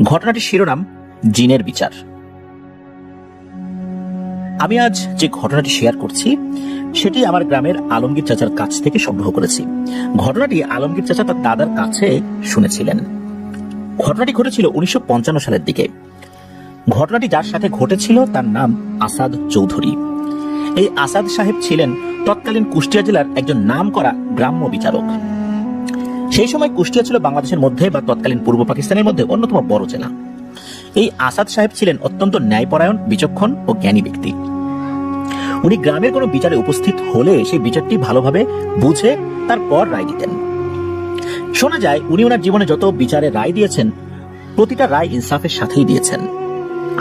ঘটনাটির শিরোনাম জিনের বিচার। আমি আজ যে ঘটনাটি শেয়ার করছি সেটি আমার গ্রামের আলমগীর চাচার কাছ থেকে সংগ্রহ করেছি। ঘটনাটি আলমগীর চাচা তার দাদার কাছে শুনেছিলেন। ঘটনাটি ঘটেছিল 1955 সালের দিকে। ঘটনাটি যার সাথে ঘটেছিল তার নাম আসাদ চৌধুরী। এই আসাদ সাহেব ছিলেন তৎকালীন কুষ্টিয়া জেলার একজন নামকরা গ্রাম্য বিচারক। সেই সময় কুষ্টিয়া ছিল বাংলাদেশের মধ্যে বা তৎকালীন পূর্ব পাকিস্তানের মধ্যে অন্যতম বড় জেলা। এই আসাদ সাহেব ছিলেন অত্যন্ত ন্যায়পরায়ণ, বিচক্ষণ ও জ্ঞানী ব্যক্তি। উনি গ্রামের কোনো বিচারে উপস্থিত হলে সেই বিচারটি ভালোভাবে বুঝে তারপর রায় দিতেন। শোনা যায় উনি ওনার জীবনে যত বিচারে রায় দিয়েছেন প্রতিটা রায় ইনসাফের সাথেই দিয়েছেন।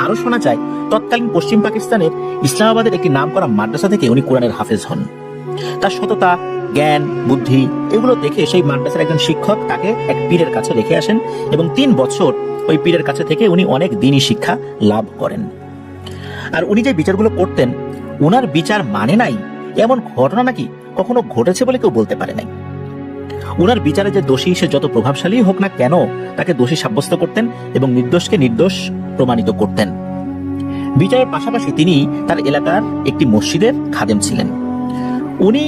আরো শোনা যায় তৎকালীন পশ্চিম পাকিস্তানের ইসলামাবাদের একটি নামকরা মাদ্রাসা থেকে উনি কোরআনের হাফেজ হন। তার সততা, জ্ঞান, বুদ্ধি এগুলো দেখে সেই মাদ্রাসার একজন শিক্ষক তাকে এক পীরের কাছে রেখে আসেন এবং 3 বছর ওই পীরের কাছে থেকে উনি অনেক দিনী শিক্ষা লাভ করেন। আর উনি যে বিচারগুলো করতেন, উনার বিচার মানে নাই এমন ঘটনা নাকি কখনো ঘটেছে বলে কেউ বলতে পারে নাই। উনার বিচারে যে দোষী সে যত প্রভাবশালী হোক না কেন তাকে দোষী সাব্যস্ত করতেন এবং নির্দোষকে নির্দোষ প্রমাণিত করতেন। বিচারের পাশাপাশি তিনি তার এলাকার একটি মসজিদের খাদেম ছিলেন। উনি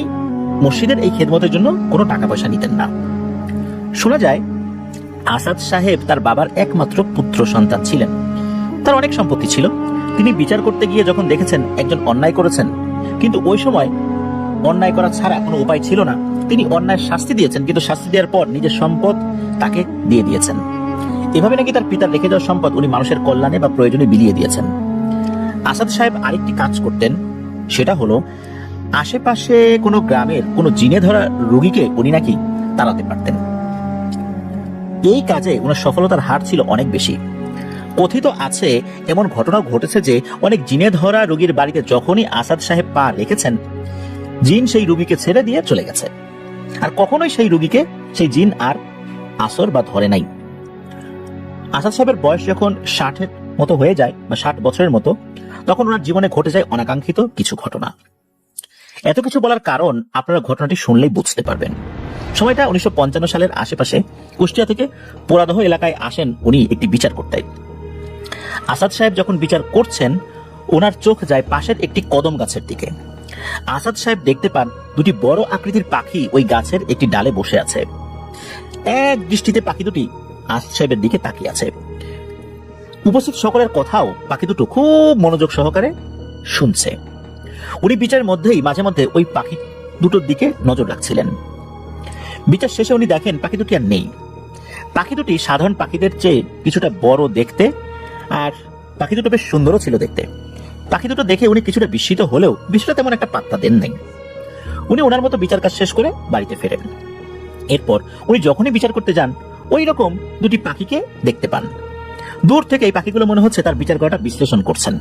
মসজিদের এই খেদমতের জন্য কোনো টাকা পয়সা নিতেন না। শোনা যায় আসাদ সাহেব তার বাবার একমাত্র পুত্র সন্তান ছিলেন। তার অনেক সম্পত্তি ছিল। তিনি বিচার করতে গিয়ে যখন দেখেছেন একজন অন্যায় করেছেন, কিন্তু ওই সময় অন্যায় করা ছাড়া কোনো উপায় ছিল না, তিনি অন্যায় শাস্তি দিয়েছেন, কিন্তু শাস্তি দেওয়ার পর নিজের সম্পদ তাকে দিয়ে দিয়েছেন। এভাবে নাকি তার পিতার রেখে যাওয়া সম্পদ উনি মানুষের কল্যাণে বা প্রয়োজনে বিলিয়ে দিয়েছেন। আসাদ সাহেব আরেকটি কাজ করতেন, সেটা হলো আশেপাশে কোনো গ্রামের কোনো জিনে ধরা রোগীকে উনি নাকি তাড়াতে পারতেন। এই কাজে ওনার সফলতার হার ছিল অনেক বেশি। কথিত আছে এমন ঘটনাও ঘটেছে যে অনেক জিনে ধরা রোগীর বাড়িতে যখনই আসাদ সাহেব পা রেখেছেন, জিন সেই রোগীকে ছেড়ে দিয়ে চলে গেছে, আর কখনোই সেই রোগীকে সেই জিন আর আসর বা ধরে নাই। আসাদ সাহেবের বয়স যখন 60-এর মতো হয়ে যায় বা 60 বছরের মতো, তখন ওনার জীবনে ঘটে যায় অনাকাঙ্ক্ষিত কিছু ঘটনা। এত কিছু বলার কারণ আপনারা ঘটনাটি শুনলেই বুঝতে পারবেন। সময়টা 1955 সালের আশেপাশে। কুষ্টিয়া থেকে পোড়াদহ এলাকায় আসেন উনি একটি বিচার করতে। আসাদ সাহেব যখন বিচার করছেন, ওনার চোখ যায় পাশের একটি কদম গাছের দিকে। আসাদ সাহেব দেখতে পান দুটি বড় আকৃতির পাখি ওই গাছের একটি ডালে বসে আছে। এক দৃষ্টিতে পাখি দুটি আসাদ সাহেবের দিকে তাকিয়ে আছে। উপস্থিত সকলের কথাও পাখি দুটো খুব মনোযোগ সহকারে শুনছে। উনি বিচারের মধ্যেই মাঝে মধ্যে ওই পাখি দুটোর দিকে নজর রাখছিলেন। বিচার শেষে উনি দেখেন পাখি দুটি আর নেই। পাখি দুটি সাধারণ পাখিদের চেয়ে কিছুটা বড় দেখতে, আর পাখি দুটো বেশ সুন্দরও ছিল দেখতে। পাখি দুটো দেখে উনি কিছুটা বিস্মিত হলেও বিষয়টা তেমন একটা পাত্তা দেন নাই। উনি ওনার মতো বিচার কাজ শেষ করে বাড়িতে ফেরেন। এরপর উনি যখনই বিচার করতে যান, ওই রকম দুটি পাখিকে দেখতে পান। দূর থেকে এই পাখিগুলো মনে হচ্ছে তার বিচার করাটা বিশ্লেষণ করছেন।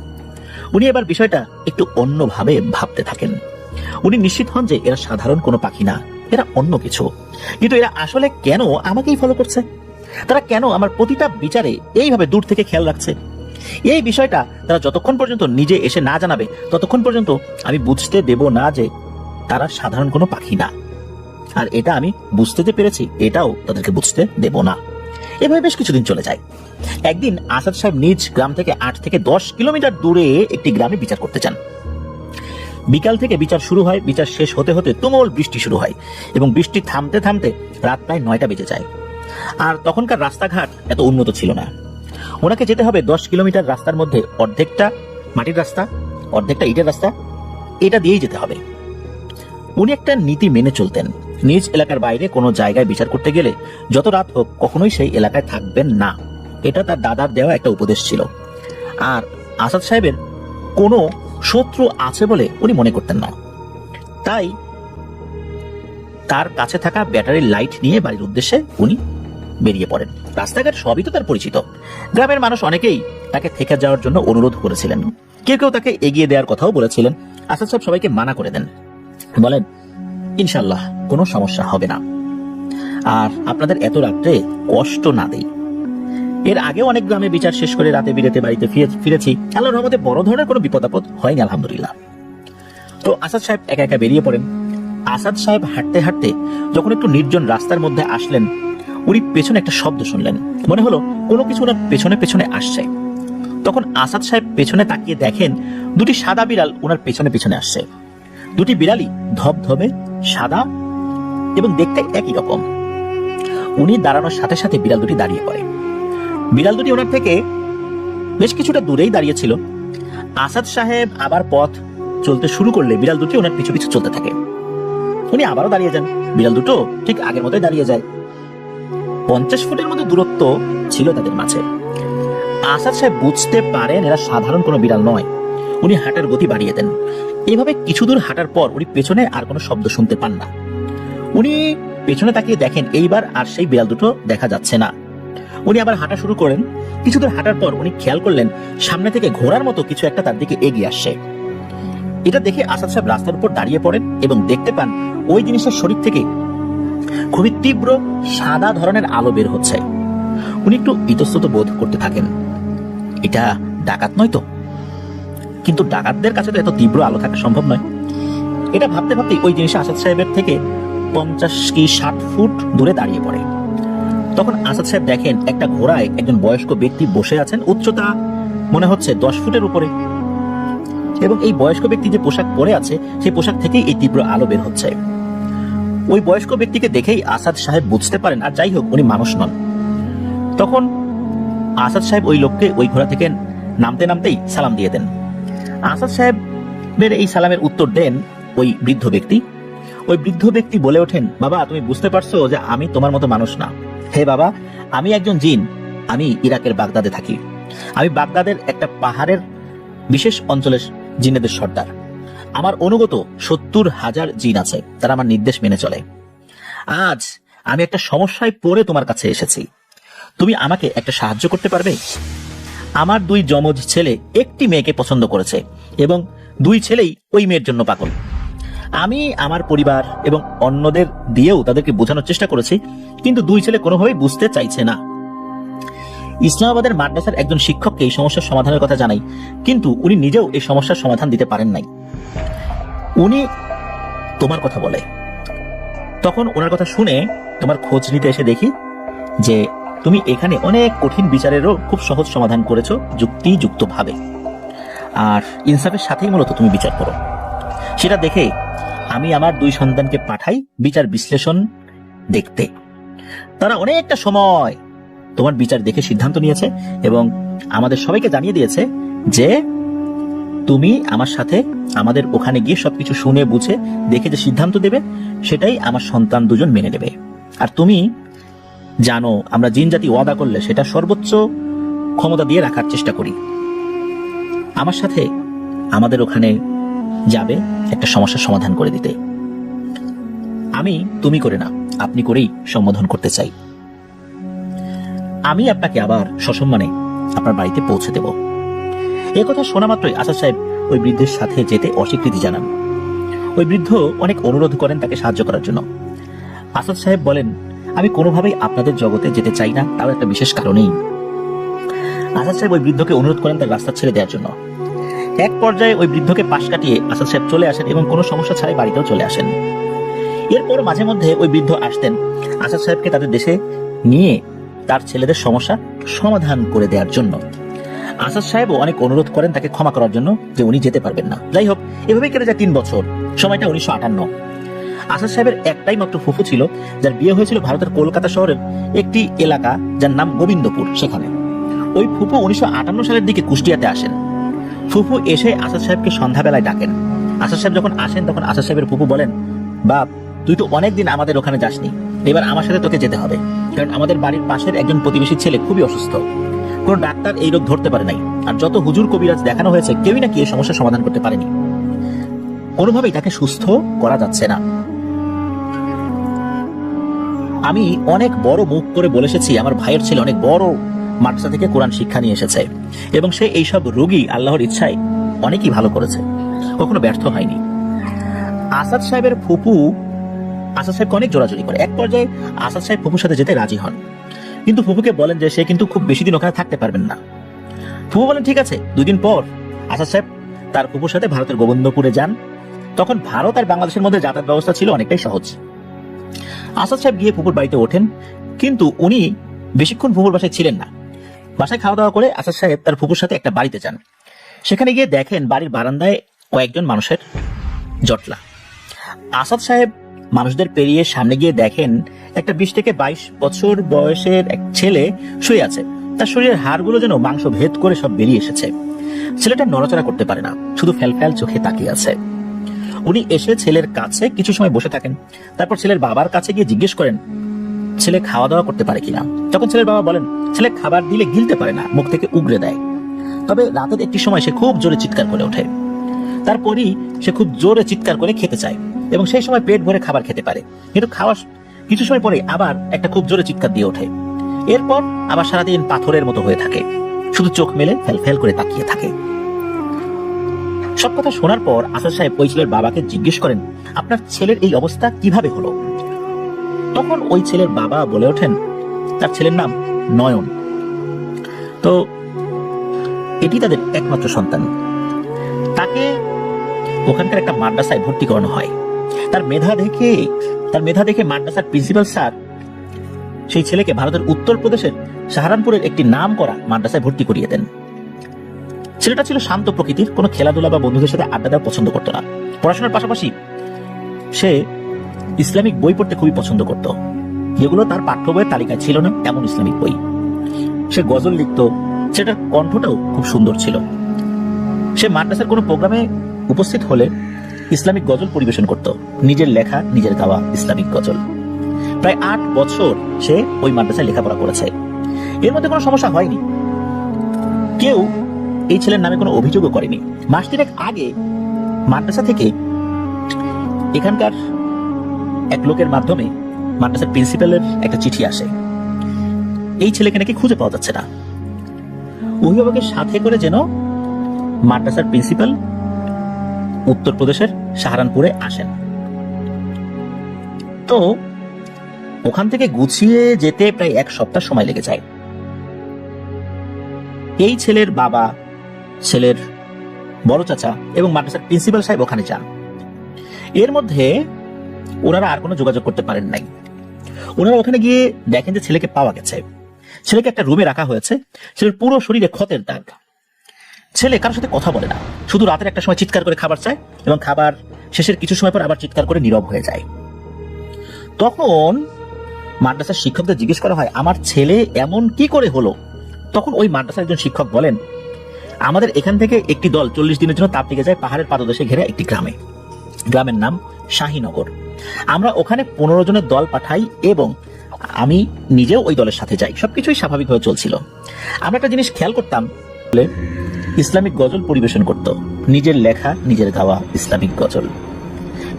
উনি এবার বিষয়টা একটু অন্যভাবে ভাবতে থাকেন। উনি নিশ্চিত হন যে এরা সাধারণ কোনো পাখি না, এরা অন্য কিছু। কিন্তু এরা আসলে কেন আমাকেই ফলো করছে? তারা কেন আমার প্রতিটা বিচারে এইভাবে দূর থেকে খেয়াল রাখছে? এই বিষয়টা তারা যতক্ষণ পর্যন্ত নিজে এসে না জানাবে ততক্ষণ পর্যন্ত আমি বুঝতে দেব না যে তারা সাধারণ কোনো পাখি না। আর এটা আমি বুঝতে যে পেরেছি এটাও তাদেরকে বুঝতে দেব না। এভাবে বেশ কিছুদিন চলে যায়। একদিন আসাদ সাহেব নিজ গ্রাম থেকে 8 থেকে 10 কিলোমিটার দূরে একটি গ্রামে বিচার করতে চান। বিকাল থেকে বিচার শুরু হয়। বিচার শেষ হতে হতে তুমুল বৃষ্টি শুরু হয় এবং বৃষ্টি থামতে থামতে রাত প্রায় 9টা বেজে যায়। আর তখনকার রাস্তাঘাট এত উন্নত ছিল না। ওনাকে যেতে হবে 10 কিলোমিটার রাস্তার মধ্যে অর্ধেকটা মাটির রাস্তা, অর্ধেকটা ইটের রাস্তা, এটা দিয়েই যেতে হবে। উনি একটা নীতি মেনে চলতেন। নিজ এলাকার বাইরে কোনো জায়গায় বিচার করতে গেলে যত রাত হোক কখনোই সেই এলাকায় থাকবেন না। এটা তার দাদার দেওয়া একটা উপদেশ ছিল। আর আসাদ সাহেবের কোনো শত্রু আছে বলে উনি মনে করতেন না। তাই তার কাছে থাকা ব্যাটারির লাইট নিয়ে বাড়ির উদ্দেশ্যে উনি বেরিয়ে পড়েন। রাস্তাঘাট সবই তো তার পরিচিত। গ্রামের মানুষ অনেকেই তাকে থেকে যাওয়ার জন্য অনুরোধ করেছিলেন। কেউ কেউ তাকে এগিয়ে দেওয়ার কথাও বলেছিলেন। আসাদ সাহেব সবাইকে মানা করে দেন, বলেন ইনশাল্লাহ কোনো সমস্যা হবে না, আর আপনাদের এত রাত্রে কষ্ট না দেই। এর আগেও অনেক গ্রামে বিচার শেষ করে রাতে বিরেতে বাড়িতে ফিরেছি। আল্লাহর রহমতে বড় ধরনের কোনো বিপদ আপদ হয়নি আলহামদুলিল্লাহ। তো আসাদ সাহেব একা একা বেরিয়ে পড়েন। আসাদ সাহেব হাঁটতে হাঁটতে যখন একটু নির্জন রাস্তার মধ্যে আসলেন, উনি পেছনে একটা শব্দ শুনলেন, মনে হলো কোনো কিছু ওনার পেছনে পেছনে আসছে। তখন আসাদ সাহেব পেছনে তাকিয়ে দেখেন দুটি সাদা বিড়াল ওনার পেছনে পেছনে আসছে। দুটি বিড়ালই ধবধবে সাদা এবং দেখতে একই রকম। উনি দাঁড়ানোর সাথে সাথে বিড়াল দুটি দাঁড়িয়ে পড়ে। বিড়াল দুটি ওনার থেকে বেশ কিছুটা দূরেই দাঁড়িয়েছিল। আসাদ সাহেব আবার পথ চলতে শুরু করলে বিড়াল দুটি ওনার পিছু পিছু চলতে থাকে। উনি আবারও দাঁড়িয়ে যান, বিড়াল দুটো ঠিক আগের মতোই দাঁড়িয়ে যায়। 50 ফুটের মতো দূরত্ব ছিল তাদের মাঝে। আসাদ সাহেব বুঝতে পারেন এরা সাধারণ কোনো বিড়াল নয়। উনি হাঁটার গতি বাড়িয়ে দেন। এইভাবে কিছু দূর হাঁটার পর উনি পেছনে আর কোনো শব্দ শুনতে পান না। উনি পেছনে তাকিয়ে দেখেন এইবার আর সেই বিড়াল দুটো দেখা যাচ্ছে না। উনি আবার হাঁটা শুরু করেন। কিছু দূর হাঁটার পর উনি খেয়াল করলেন সামনে থেকে ঘোড়ার মতো কিছু একটা তার দিকে এগিয়ে আসছে। এটা দেখে আসাদ সাহেব রাস্তার উপর দাঁড়িয়ে পড়েন এবং দেখতে পান ওই জিনিসের শরীর থেকে খুবই তীব্র সাদা ধরনের আলো বের হচ্ছে। উনি একটু ইতস্তত বোধ করতে থাকেন, এটা ডাকাত নয় তো? কিন্তু ডাকাতদের কাছে তো এত তীব্র আলো থাকা সম্ভব নয়। এটা ভাবতে ভাবতেই ওই জিনিস আসাদ সাহেবের থেকে 50 কি 60 ফুট দূরে দাঁড়িয়ে পড়ে। তখন আসাদ সাহেব দেখেন একটা ঘোড়ায় একজন বয়স্ক ব্যক্তি বসে আছেন, উচ্চতা মনে হচ্ছে 10 ফুটের উপরে, এবং এই বয়স্ক ব্যক্তি যে পোশাক পরে আছে সেই পোশাক থেকেই এই তীব্র আলো বের হচ্ছে। ওই বয়স্ক ব্যক্তিকে দেখেই আসাদ সাহেব বুঝতে পারেন, আর যাই হোক উনি মানুষ নন। তখন আসাদ সাহেব ওই লোককে ওই ঘোড়া থেকে নামতে নামতেই সালাম দিয়ে দেন। আসাদ সাহেবের এই সালামের উত্তর দেন ওই বৃদ্ধ ব্যক্তি। ওই বৃদ্ধ ব্যক্তি বলে ওঠেন, বাবা তুমি বুঝতে পারছো যে আমি তোমার মতো মানুষ না। হে বাবা, আমি একজন জিন। আমি ইরাকের বাগদাদে থাকি। আমি বাগদাদের একটা পাহাড়ের বিশেষ অঞ্চলের জিনেদের সর্দার। আমার অনুগত 70,000 জিন আছে, তারা আমার নির্দেশ মেনে চলে। আজ আমি একটা সমস্যায় পড়ে তোমার কাছে এসেছি। তুমি আমাকে একটা সাহায্য করতে পারবে? আমার 2 যমজ ছেলে একটি মেয়েকে পছন্দ করেছে এবং 2 ছেলেই ওই মেয়ের জন্য পাগল। আমি আমার পরিবার এবং অন্যদের দিয়েও তাদেরকে বোঝানোর চেষ্টা করেছি, কিন্তু 2 ছেলে কোনোভাবেই বুঝতে চাইছে না। ইসলামাবাদের মাদ্রাসার একজন শিক্ষককে এই সমস্যার সমাধানের কথা জানাই, কিন্তু উনি নিজেও এই সমস্যার সমাধান দিতে পারেন নাই। উনি তোমার কথা বলে। তখন ওনার কথা শুনে তোমার খোঁজ নিতে এসে দেখি যে তুমি এখানে অনেক কঠিন বিচারেরও খুব সহজ সমাধান করেছো, যুক্তিযুক্ত ভাবে, আর ইনসাফের সাথেই মূলত তুমি বিচার করো। সেটা দেখে আমি আমার 2 সন্তানকে পাঠাই বিচার বিশ্লেষণ দেখতে। তারা অনেকটা সময় তোমার বিচার দেখে সিদ্ধান্ত নিয়েছে এবং আমাদের সবাইকে জানিয়ে দিয়েছে যে তুমি আমার সাথে আমাদের ওখানে গিয়ে সবকিছু শুনে বুঝে দেখে যে সিদ্ধান্ত দেবে সেটাই আমার সন্তান 2জন মেনে নেবে। আর তুমি জানো আমরা জিন জাতি ওয়াদা করলে সেটা সর্বোচ্চ ক্ষমতা দিয়ে রাখার চেষ্টা করি। আমার সাথে আমাদের ওখানে যাবে একটা সমস্যার সমাধান করে দিতে। আমি তুমি করে না, আপনি করেই সম্বোধন করতে চাই। আমি আপনাকে আবার সসম্মানে আপনার বাড়িতে পৌঁছে দেব। এ কথা শোনা মাত্রই আসাদ সাহেব ওই বৃদ্ধের সাথে যেতে অস্বীকৃতি জানান। ওই বৃদ্ধ অনেক অনুরোধ করেন তাকে সাহায্য করার জন্য। আসাদ সাহেব বলেন, আমি কোনোভাবেই আপনাদের জগতে যেতে চাই না, তাও একটা বিশেষ কারণেই। আসাদ সাহেব ওই বৃদ্ধকে অনুরোধ করেন তার রাস্তা ছেড়ে দেওয়ার জন্য। এক পর্যায়ে ওই বৃদ্ধকে পাশ কাটিয়ে আসাদ সাহেব চলে আসেন এবং কোনো সমস্যা ছাড়াই বাড়িতেও চলে আসেন। এরপর মাঝে মধ্যে ওই বৃদ্ধ আসতেন আসাদ সাহেবকে তাদের দেশে নিয়ে তার ছেলেদের সমস্যা সমাধান করে দেওয়ার জন্য। আসাদ সাহেবও অনেক অনুরোধ করেন তাকে ক্ষমা করার জন্য, যে উনি যেতে পারবেন না। যাই হোক, এভাবেই কেটে যায় 3 বছর। সময়টা 1958। আসাদ সাহেবের একটাই মাত্র ফুফু ছিল, যার বিয়ে হয়েছিল ভারতের কলকাতা শহরের একটি এলাকা যার নাম গোবিন্দপুর। সেখানে ওই ফুফু 1958 সালের দিকে কুষ্টিয়াতে আসেন। ফুফু এসে আসাদ সাহেবকে সন্ধ্যাবেলায় ডাকেন। আসাদ সাহেব যখন আসেন তখন আসাদ সাহেবের ফুফু বলেন, বাপ তুই তো অনেকদিন আমাদের ওখানে যাসনি, এবার আমার সাথে তোকে যেতে হবে, কারণ আমাদের বাড়ির পাশের একজন প্রতিবেশীর ছেলে খুবই অসুস্থ। কোন ডাক্তার এই রোগ ধরতে পারে নাই, আর যত হুজুর কবিরাজ দেখানো হয়েছে কেউই নাকি এই সমস্যার সমাধান করতে পারেনি। কোনোভাবেই তাকে সুস্থ করা যাচ্ছে না। আমি অনেক বড় মুখ করে বলে এসেছি আমার ভাইয়ের ছেলে অনেক বড় মাদ্রাসা থেকে কোরআন শিক্ষা নিয়ে এসেছে এবং সে এইসব রোগী আল্লাহর ইচ্ছায় অনেকই ভালো করেছে, কখনো ব্যর্থ হয়নি। আসাদ সাহেবের ফুফু আসাদ সাহেবকে অনেক জোরাজোরি করে। এক পর্যায়ে আসাদ সাহেব ফুফুর সাথে যেতে রাজি হন, কিন্তু ফুফুকে বলেন যে সে কিন্তু খুব বেশি দিন ওখানে থাকতে পারবেন না। ফুফু বলেন ঠিক আছে। 2 দিন পর আসাদ সাহেব তার ফুফুর সাথে ভারতের গোবিন্দপুরে যান। তখন ভারত আর বাংলাদেশের মধ্যে যাতায়াত ব্যবস্থা ছিল অনেকটাই সহজ। আসাদ সাহেব গিয়ে ফুফুর বাড়িতে ওঠেন, কিন্তু উনি বেশিক্ষণ ফুপুর বাসায় ছিলেন না। বাসায় খাওয়া দাওয়া করে আসাদ সাহেব তার ফুপুর সাথে একটা বাড়িতে যান। সেখানে গিয়ে দেখেন বাড়ির বারান্দায় কয়েকজন মানুষের জটলা। আসাদ সাহেব মানুষদের পেরিয়ে সামনে গিয়ে দেখেন একটা 20 থেকে 22 বছর বয়সের এক ছেলে শুয়ে আছে। তার শরীরের হাড়গুলো যেন মাংস ভেদ করে সব বেরিয়ে এসেছে। ছেলেটা নড়াচড়া করতে পারে না, শুধু ফ্যাল চোখে তাকিয়ে আছে। উনি এসে ছেলের কাছে কিছু সময় বসে থাকেন। তারপর ছেলের বাবার কাছে গিয়ে জিজ্ঞেস করেন ছেলে খাওয়া দাওয়া করতে পারে কিনা। তখন ছেলের বাবা বলেন ছেলে খাবার দিলে গিলতে পারে না, মুখ থেকে উগরে দেয়। তবে রাতের একটি সময় সে খুব জোরে চিৎকার করে ওঠে। তারপরই সে খুব জোরে চিৎকার করে খেতে চায় এবং সেই সময় পেট ভরে খাবার খেতে পারে, কিন্তু খাওয়ার কিছু সময় পরে আবার একটা খুব জোরে চিৎকার দিয়ে ওঠে। এরপর আবার সারাদিন পাথরের মতো হয়ে থাকে, শুধু চোখ মেলে ফ্যাল করে তাকিয়ে থাকে। সব কথা শোনার পর আসাদ সাহেব ওই ছেলের বাবাকে জিজ্ঞেস করেন আপনার ছেলের এই অবস্থা কিভাবে হলো। তখন ওই ছেলের বাবা বলে ওঠেন তার ছেলের নাম নয়ন। তো এটি তাদের একমাত্র সন্তান। তাকে ওখানকার একটা মাদ্রাসায় ভর্তি করানো হয়। তার মেধা দেখে মাদ্রাসার প্রিন্সিপাল স্যার সেই ছেলেকে ভারতের উত্তরপ্রদেশের সাহারানপুরের একটি নাম করা মাদ্রাসায় ভর্তি করিয়ে দেন। ছেলেটা ছিল শান্ত প্রকৃতির, কোনো খেলাধুলা বা বন্ধুদের সাথে আড্ডা দেওয়া পছন্দ করতো না। পড়াশোনার পাশাপাশি সে ইসলামিক বই পড়তে খুবই পছন্দ করত, যেগুলো তার পাঠ্য বইয়ের তালিকায় ছিল না এমন ইসলামিক বই। সে গজল লিখত, সেটার কণ্ঠটাও খুব সুন্দর ছিল। সে মাদ্রাসার কোনো প্রোগ্রামে উপস্থিত হলে ইসলামিক গজল পরিবেশন করত, নিজের লেখা নিজের গাওয়া ইসলামিক গজল। প্রায় 8 বছর সে ওই মাদ্রাসায় লেখাপড়া করেছে। এর মধ্যে কোনো সমস্যা হয়নি, কেউ এই ছেলের নামে কোনো অভিযোগও করেনি। মাস 3 আগে মাদ্রাসা থেকে এখানকার এক লোকের মাধ্যমে মাদ্রাসার প্রিন্সিপালের একটা চিঠি আসে। এই ছেলেকে নাকি খুঁজে পাওয়া যাচ্ছে না। অভিভাবকের সাথে করে যেন মাদ্রাসার প্রিন্সিপাল উত্তরপ্রদেশের সাহারানপুরে আসেন। তো ওখান থেকে গুছিয়ে যেতে প্রায় 1 সপ্তাহ সময় লেগে যায়। এই ছেলের বাবা, ছেলের বড় চাচা এবং মাদ্রাসার প্রিন্সিপাল সাহেব ওখানে যান। এর মধ্যে ওনারা আর কোনো যোগাযোগ করতে পারেন নাই। ওনারা ওখানে গিয়ে দেখেন যে ছেলেকে পাওয়া গেছে। ছেলেকে একটা রুমে রাখা হয়েছে। ছেলের পুরো শরীরে ক্ষতের দাগ। ছেলে কারোর সাথে কথা বলে না, শুধু রাতের একটা সময় চিৎকার করে খাবার চায় এবং খাবার শেষের কিছু সময় পর আবার চিৎকার করে নীরব হয়ে যায়। তখন মাদ্রাসার শিক্ষকদের জিজ্ঞেস করা হয় আমার ছেলে এমন কি করে হলো। তখন ওই মাদ্রাসার একজন শিক্ষক বলেন আমাদের এখান থেকে একটি দল 40 দিনের জন্য তাবলিগে যায় পাহাড়ের পাদদেশে ঘেরা একটি গ্রামে। গ্রামের নাম শাহীনগর। আমরা ওখানে 15 জনের দল পাঠাই এবং আমি নিজেও ওই দলের সাথে যাই। সবকিছুই স্বাভাবিকভাবে চলছিল। আমরা একটা জিনিস খেয়াল করতাম, ইসলামিক গজল পরিবেশন করত, নিজের লেখা নিজের গাওয়া ইসলামিক গজল।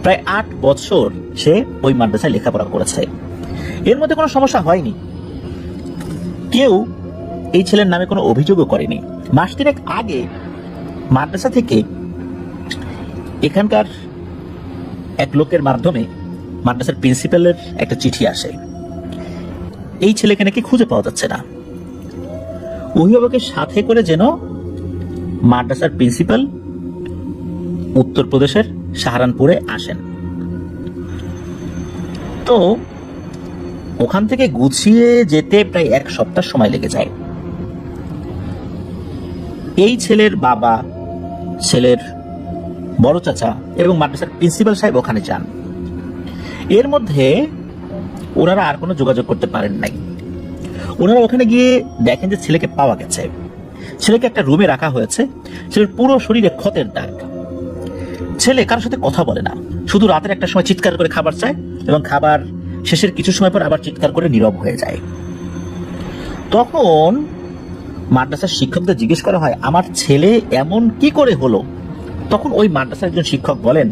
প্রায় 8 বছর সে ওই মাদ্রাসায় লেখাপড়া করেছে। এর মধ্যে কোনো সমস্যা হয়নি, কেউ এই ছেলের নামে কোনো অভিযোগও করেনি। মাস 3 আগে মাদ্রাসা থেকে এখানকার এক লোকের মাধ্যমে মাদ্রাসার প্রিন্সিপালের একটা চিঠি আসে। এই ছেলেকে নাকি খুঁজে পাওয়া যাচ্ছে না। অভিভাবকের সাথে করে যেন মাদ্রাসার প্রিন্সিপাল উত্তরপ্রদেশের সাহারানপুরে আসেন। তো ওখান থেকে গুছিয়ে যেতে প্রায় 1 সপ্তাহ সময় লেগে যায়। এই ছেলের বাবা, ছেলের বড় চাচা এবং মাদ্রাসার প্রিন্সিপাল সাহেব ওখানে যান। এর মধ্যে ওনারা আর কোনো যোগাযোগ করতে পারেন নাই। ওনারা ওখানে গিয়ে দেখেন যে ছেলেকে পাওয়া গেছে। ছেলেকে একটা রুমে রাখা হয়েছে। ছেলের পুরো শরীরে ক্ষতের দাগ। ছেলে কারোর সাথে কথা বলে না, শুধু রাতের একটা সময় চিৎকার করে খাবার চায় এবং খাবার শেষের কিছু সময় পর আবার চিৎকার করে নীরব হয়ে যায়। তখন মাদ্রাসার শিক্ষকদের জিজ্ঞেস করা হয় আমার ছেলে এমন কি করে হলো। তখন ওই মাদ্রাসার একজন শিক্ষক বলেন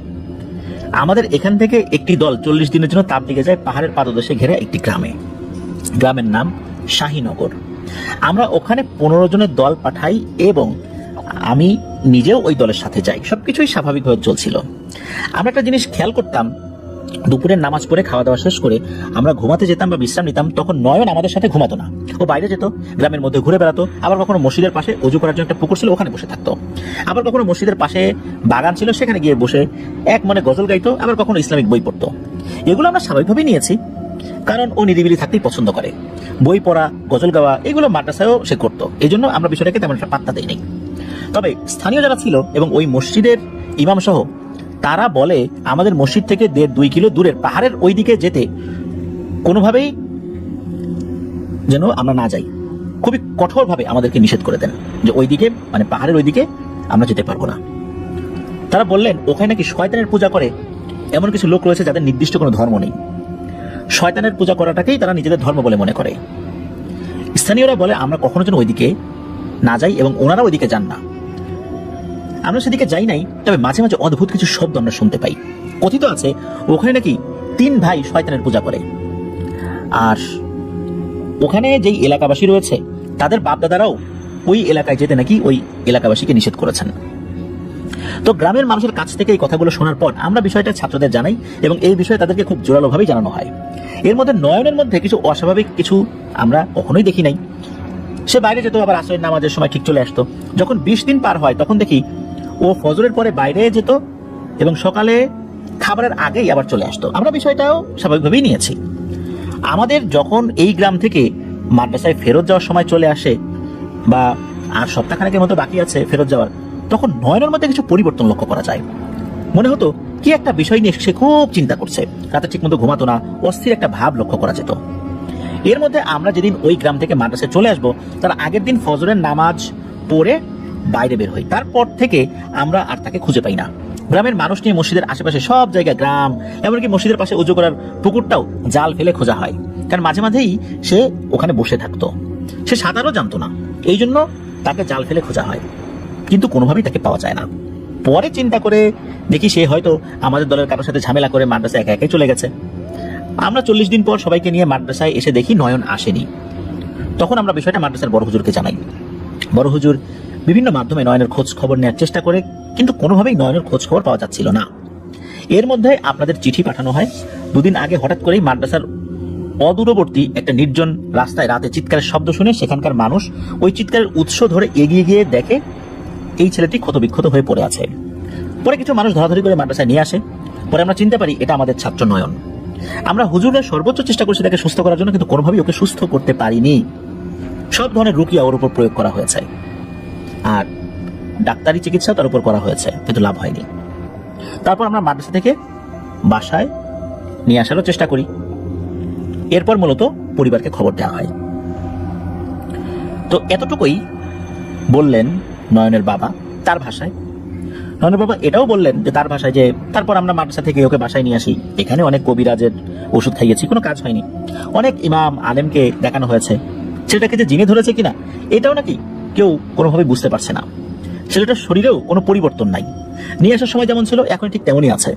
আমাদের এখান থেকে একটি দল 40 দিনের জন্য তাবলিগে যায় পাহাড়ের পাদদেশে ঘেরা একটি গ্রামে। গ্রামের নাম শাহীনগর। আমরা ওখানে 15 জনের দল পাঠাই এবং আমি নিজেও ওই দলের সাথে যাই। সবকিছুই স্বাভাবিকভাবে চলছিল। আমরা একটা জিনিস খেয়াল করতাম, দুপুরের নামাজ পড়ে খাওয়া দাওয়া শেষ করে আমরা ঘুমাতে যেতাম বা বিশ্রাম নিতাম, তখন নয়ন আমাদের সাথে ঘুমাতো না। ও বাইরে যেত, গ্রামের মধ্যে ঘুরে বেড়াতো। আবার কখনো মসজিদের পাশে অজু করার জন্য একটা পুকুর ছিল, ওখানে বসে থাকতো। আবার কখনো মসজিদের পাশে বাগান ছিল, সেখানে গিয়ে বসে এক মনে গজল গাইতো। আবার কখনো ইসলামিক বই পড়তো। এগুলো আমরা স্বাভাবিকভাবেই নিয়েছি, কারণ ও নিরিবিলি থাকতেই পছন্দ করে। বই পড়া, গজল গাওয়া এগুলো মাদ্রাসায়ও সে করতো, এই জন্য আমরা বিষয়টাকে তেমন একটা পাত্তা দেইনি। তবে স্থানীয় যারা ছিল এবং ওই মসজিদের ইমাম সহ তারা বলে আমাদের মসজিদ থেকে 1.5-2 কিলো দূরের পাহাড়ের ওই দিকে যেতে কোনোভাবেই যেন আমরা না যাই। খুবই কঠোরভাবে আমাদেরকে নিষেধ করে দেন যে ওইদিকে, মানে পাহাড়ের ওইদিকে আমরা যেতে পারবো না। তারা বললেন ওখানে নাকি শয়তানের পূজা করে এমন কিছু লোক রয়েছে যাদের নির্দিষ্ট কোনো ধর্ম নেই। শয়তানের পূজা করাটাকেই তারা নিজেদের ধর্ম বলে মনে করে। স্থানীয়রা বলে আমরা কখনো যেন ওইদিকে না যাই এবং ওনারা ওইদিকে যান না। আমরা সেদিকে যাই নাই, তবে মাঝে মাঝে অদ্ভুত কিছু শব্দ আমরা শুনতে পাই। কথিত আছে ওখানে নাকি 3 ভাই শয়তানের পূজা করে, আর ওখানে যেই এলাকাবাসী রয়েছে তাদের বাপদাদারাও ওই এলাকায় যেতে নাকি ওই এলাকাবাসীকে নিষেধ করেছেন। তো গ্রামের মানুষের কাছ থেকে এই কথাগুলো শোনার পর আমরা বিষয়টা ছাত্রদের জানাই এবং এই বিষয়ে তাদেরকে খুব জোরালোভাবেই জানানো হয়। এর মধ্যে নয়নের মধ্যে কিছু অস্বাভাবিক কিছু আমরা কখনোই দেখি নাই। সে বাইরে যেত, আবার আসরের নামাজের সময় ঠিক চলে আসতো। যখন 20 দিন পার হয় তখন দেখি ও ফজরের পরে বাইরে যেত এবং সকালে খাবারের আগেই আবার চলে আসতো। আমরা বিষয়টাও স্বাভাবিকভাবেই নিয়েছি। আমাদের যখন এই গ্রাম থেকে মাদ্রাসায় ফেরত যাওয়ার সময় চলে আসে বা আর সপ্তাহখানেকের মতো বাকি আছে ফেরত যাওয়ার, তখন নয়নের মধ্যে কিছু পরিবর্তন লক্ষ্য করা যায়। মনে হতো কি একটা বিষয় নিয়ে সে খুব চিন্তা করছে, রাতে ঠিক মতো ঘুমাতো না, অস্থির একটা ভাব লক্ষ্য করা যেত। এর মধ্যে আমরা যেদিন ওই গ্রাম থেকে মাদ্রাসায় চলে আসবো তার আগের দিন ফজরের নামাজ পড়ে বাইরে বের হই। তারপর থেকে আমরা আর তাকে খুঁজে পাই না। গ্রামের মানুষ নিয়ে মসজিদের আশেপাশে সব জায়গায়, গ্রাম এমনকি মসজিদের পাশে উজু করার পুকুরটাও জাল ফেলে খোঁজা হয়, কারণ মাঝে মাঝেই সে ওখানে বসে থাকতো। সে সাঁতারও জানতো না, এই জন্য তাকে জাল ফেলে খোঁজা হয়, কিন্তু কোনোভাবেই তাকে পাওয়া যায় না। পরে চিন্তা করে দেখি সে হয়তো আমাদের দলের কারোর সাথে ঝামেলা করে মাদ্রাসায় একা একাই চলে গেছে। আমরা 40 দিন পর সবাইকে নিয়ে মাদ্রাসায় এসে দেখি নয়ন আসেনি। তখন আমরা বিষয়টা মাদ্রাসার বড় হুজুরকে জানাই। বড় হুজুর বিভিন্ন মাধ্যমে নয়নের খোঁজ খবর নেওয়ার চেষ্টা করে, কিন্তু কোনোভাবেই নয়নের খোঁজ খবর পাওয়া যাচ্ছিল না। এর মধ্যে আপনাদের চিঠি পাঠানো হয়। 2 দিন আগে হঠাৎ করেই মাদ্রাসার অদূরবর্তী একটা নির্জন রাস্তায় রাতে চিৎকারের শব্দ শুনে সেখানকার মানুষ ওই চিৎকারের উৎস ধরে এগিয়ে গিয়ে দেখে এই ছেলেটি ক্ষতবিক্ষত হয়ে পড়ে আছে। পরে কিছু মানুষ ধরাধরি করে মাদ্রাসায় নিয়ে আসে। পরে আমরা চিনতে পারি এটা আমাদের ছাত্র নয়ন। আমরা হুজুরের সর্বোচ্চ চেষ্টা করছি তাকে সুস্থ করার জন্য, কিন্তু কোনোভাবেই ওকে সুস্থ করতে পারিনি। সব ধরনের রুকিয়া ওর উপর প্রয়োগ করা হয়েছে আর ডাক্তারি চিকিৎসা তার উপর করা হয়েছে, কিন্তু লাভ হয়নি। তারপর আমরা মাদ্রাসা থেকে বাসায় নিয়ে আসারও চেষ্টা করি। এরপর মূলত পরিবারকে খবর দেওয়া হয়। তো এতটুকুই বললেন নয়নের বাবা তার ভাষায়। নয়নের বাবা এটাও বললেন যে তার ভাষায় যে তারপর আমরা মাদ্রাসা থেকে ওকে বাসায় নিয়ে আসি। এখানে অনেক কবিরাজের ওষুধ খাইয়েছি, কোনো কাজ হয়নি। অনেক ইমাম আলেমকে দেখানো হয়েছে। ছেলেটাকে যে জিনে ধরেছে কিনা এটাও নাকি কেউ কোনোভাবে বুঝতে পারছে না। ছেলেটার শরীরেও কোনো পরিবর্তন নাই, নিয়ে আসার সময় যেমন ছিল এখন ঠিক তেমনই আছে।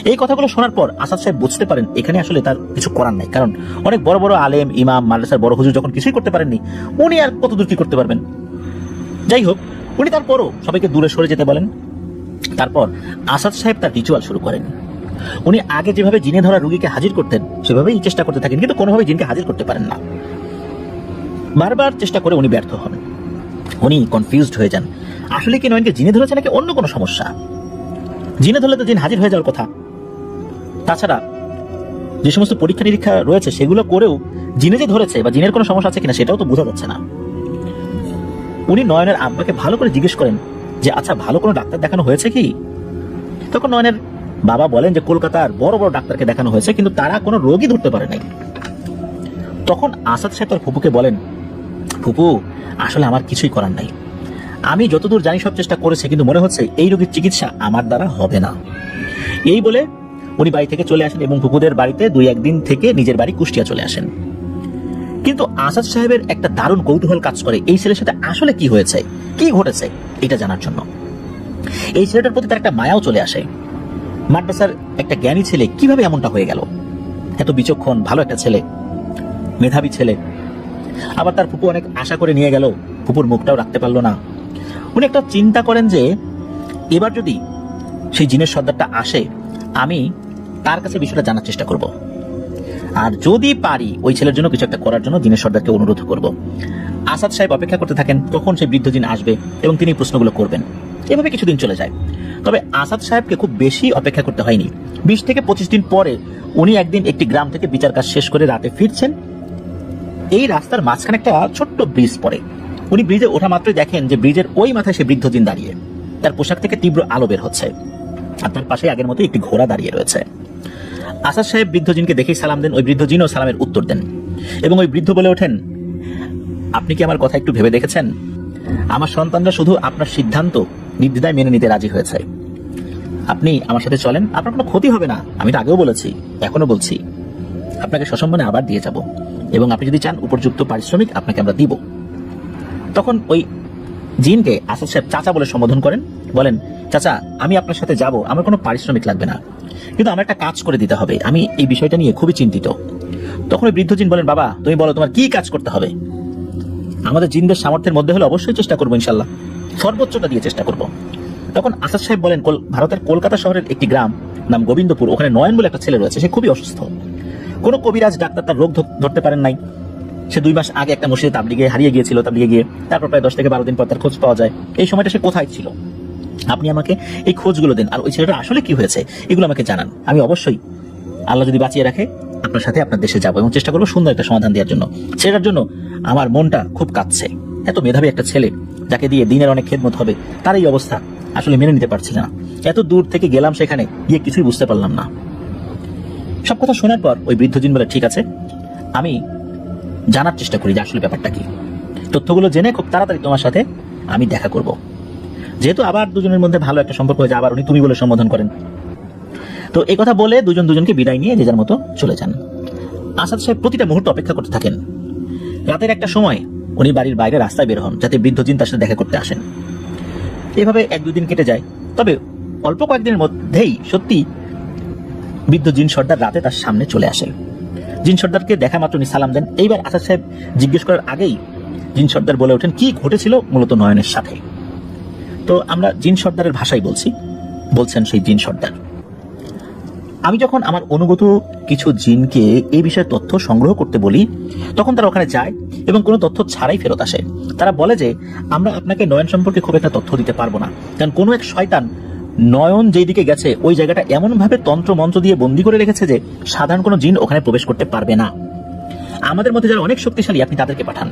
এই কথাগুলো শোনার পর আসাদ সাহেব বুঝতে পারেন এখানে আসলে তার কিছু করার নাই, কারণ অনেক বড় বড় আলেম ইমাম মাদ্রাসার বড় হুজুর যখন কিছুই করতে পারেননি, উনি আর কতদূর কি করতে পারবেন। যাই হোক, উনি তারপরও সবাইকে দূরে সরে যেতে বলেন। তারপর আসাদ সাহেব তার রিচুয়াল শুরু করেন। উনি আগে যেভাবে জিনে ধরা রোগীকে হাজির করতেন সেভাবেই চেষ্টা করতে থাকেন, কিন্তু কোনোভাবে জিনকে হাজির করতে পারেন না। বারবার চেষ্টা করে উনি ব্যর্থ হন। উনি কনফিউজড হয়ে যান, আসলে কি নয়নকে জিনে ধরেছে নাকি অন্য কোনো সমস্যা। জিনে ধরলে তো জিন হাজির হয়ে যাওয়ার কথা। তাছাড়া যে সমস্ত পরীক্ষা নিরীক্ষা রয়েছে সেগুলো করেও জিনে যে ধরেছে বা জিনের কোনো সমস্যা আছে কিনা সেটাও তো বোঝা যাচ্ছে না। উনি নয়নের আব্বাকে ভালো করে জিজ্ঞেস করেন যে আচ্ছা ভালো কোনো ডাক্তার দেখানো হয়েছে কি। তখন নয়নের বাবা বলেন যে কলকাতার বড় বড় ডাক্তারকে দেখানো হয়েছে, কিন্তু তারা কোনো রোগই ধরতে পারে নাই। তখন আসাদ সাহেব তার ফুপুকে বলেন, ফুপু আসলে আমার কিছুই করার নাই, আমি যতদূর জানি সব চেষ্টা করেছে, কিন্তু মনে হচ্ছে এই রোগীর চিকিৎসা আমার দ্বারা হবে না। এই বলে উনি বাড়ি থেকে চলে আসেন এবং ফুপুদের বাড়িতে 2-1 দিন থেকে নিজের বাড়ি কুষ্টিয়া চলে আসেন। কিন্তু আসাদ সাহেবের একটা দারুণ কৌতূহল কাজ করে এই ছেলের সাথে আসলে কি হয়েছে, কি ঘটেছে এটা জানার জন্য। এই ছেলেটার প্রতি তার একটা মায়াও চলে আসে। মাদ্রাসার একটা জ্ঞানী ছেলে কিভাবে এমনটা হয়ে গেল, এত বিচক্ষণ ভালো একটা ছেলে, মেধাবী ছেলে। আবার তার ফুপু অনেক আশা করে নিয়ে গেল, ফুপুর মুখটাও রাখতে পারলো না। উনি একটা চিন্তা করেন যে এবার যদি সেই জিনের সর্দারটা আসে আমি তার কাছে বিষয়টা জানার চেষ্টা করব, আর যদি পারি ওই ছেলের জন্য কিছু একটা করার জন্য জিনের সর্দারকে অনুরোধ করব। আসাদ সাহেব অপেক্ষা করতে থাকেন কখন সেই বৃদ্ধ জিন আসবে এবং তিনি প্রশ্নগুলো করবেন। এভাবে কিছুদিন চলে যায়। তবে আসাদ সাহেবকে খুব বেশি অপেক্ষা করতে হয়নি। 20 থেকে 25 দিন পরে উনি একদিন একটি গ্রাম থেকে বিচার কাজ শেষ করে রাতে ফিরছেন। এই রাস্তার মাঝখানে একটা ছোট্ট ব্রিজ পড়ে। উনি ব্রিজে ওঠা মাত্রই দেখেন যে ব্রিজের ওই মাথায় সে বৃদ্ধ জিন দাঁড়িয়ে, তার পোশাক থেকে তীব্র আলো বের হচ্ছে, আর তার পাশে আগের মতো একটি ঘোড়া দাঁড়িয়ে রয়েছে। আসাদ সাহেব বৃদ্ধ জিনকে দেখেই সালাম দেন। ওই বৃদ্ধ জিনও সালামের উত্তর দেন এবং ওই বৃদ্ধ বলে ওঠেন, আপনি কি আমার কথা একটু ভেবে দেখেছেন? আমার সন্তানরা শুধু আপনার সিদ্ধান্ত নির্দ্বিধায় মেনে নিতে রাজি হয়েছে। আপনি আমার সাথে চলেন, আপনার কোনো ক্ষতি হবে না। আমি তো আগেও বলেছি, এখনো বলছি, আপনাকে সসম্মানে আবার দিয়ে যাব, এবং আপনি যদি চান উপযুক্ত পারিশ্রমিক আপনাকে আমরা দিব। তখন ওই জিনকে আসাদ সাহেব চাচা বলে সম্বোধন করেন, বলেন, চাচা আমি আপনার সাথে যাব, আমার কোনো পারিশ্রমিক লাগবে না, কিন্তু আমার একটা কাজ করে দিতে হবে, আমি এই বিষয়টা নিয়ে খুবই চিন্তিত। তখন ওই বৃদ্ধ জিন বলেন, বাবা তুমি বলো তোমার কি কাজ করতে হবে। আমাদের জিনদের সামর্থ্যের মধ্যে হলে অবশ্যই চেষ্টা করবো, ইনশাল্লাহ সর্বোচ্চটা দিয়ে চেষ্টা করব। তখন আসাদ সাহেব বলেন, ভারতের কলকাতা শহরের একটি গ্রাম নাম গোবিন্দপুর, ওখানে নয়ন বলে একটা ছেলে রয়েছে, সে খুবই অসুস্থ। কোনো কবিরাজ ডাক্তার তার রোগ ধরতে পারেন নাই। সে 2 মাস আগে একটা মসজিদে তাবলিগে হারিয়ে গিয়েছিল, তাবলিগে গিয়ে তারপর প্রায় 10 থেকে 12 দিন পর তার খোঁজ পাওয়া যায়। এই সময়টা সে কোথায় ছিল? আপনি আমাকে এই খোঁজগুলো দিন, আর ওই ছেলেটা আসলে কি হয়েছে এগুলো আমাকে জানান। আমি অবশ্যই আল্লাহ যদি বাঁচিয়ে রাখে আপনার সাথে আপনার দেশে যাবো এবং চেষ্টা করবো সুন্দর একটা সমাধান দেওয়ার জন্য। ছেলেটার জন্য আমার মনটা খুব কাঁদছে। এত মেধাবী একটা ছেলে, যাকে দিয়ে দিনের অনেক খেদমত হবে, তার এই অবস্থা আসলে মেনে নিতে পারছি না। এত দূর থেকে গেলাম, সেখানে গিয়ে কিছুই বুঝতে পারলাম না। সব কথা শোনার পর ওই বৃদ্ধ জিন বলে, ঠিক আছে, আমি জানার চেষ্টা করি যে আসলে ব্যাপারটা কি। তথ্যগুলো জেনে খুব তাড়াতাড়ি তোমার সাথে আমি দেখা করব। যেহেতু আবার দুজনের মধ্যে ভালো একটা সম্পর্ক হয়েছে, আবার উনি তুমি বলে সম্বোধন করেন। তো এই কথা বলে দুজন দুজনকে বিদায় নিয়ে যে যার মতো চলে যান। আসাদ সাহেব প্রতিটা মুহূর্ত অপেক্ষা করতে থাকেন। রাতের একটা সময় উনি বাড়ির বাইরে রাস্তায় বের হন, যাতে বৃদ্ধ জিন তার সাথে দেখা করতে আসেন। এভাবে 1-2 দিন কেটে যায়। তবে অল্প কয়েকদিনের মধ্যেই সত্যি বৃদ্ধ জিন সর্দার রাতে তার সামনে চলে আসে। জিন সর্দারকে দেখা মাত্র উনি সালাম দেন। এইবার আসাদ সাহেব জিজ্ঞেস করার আগেই জিন সর্দার বলে ওঠেন কি ঘটেছিল মূলত নয়নের সাথে। তো আমরা জিন সর্দারের ভাষায় বলছেন সেই জিন সর্দার, আমি যখন আমার অনুগত কিছু জিনকে এই বিষয়ে তথ্য সংগ্রহ করতে বলি, তখন তারা ওখানে যায় এবং কোনো তথ্য ছাড়াই ফেরত আসে। তারা বলে যে আমরা আপনাকে নয়ন সম্পর্কে খুব একটা তথ্য দিতে পারবো না, কারণ কোনো এক শয়তান নয়ন যেই দিকে গেছে ওই জায়গাটা এমন ভাবে তন্ত্র মন্ত্র দিয়ে বন্দী করে রেখেছে যে সাধারণ কোনো জিন ওখানে প্রবেশ করতে পারবে না। আমাদের মধ্যে যারা অনেক শক্তিশালী আপনি তাদেরকে পাঠান।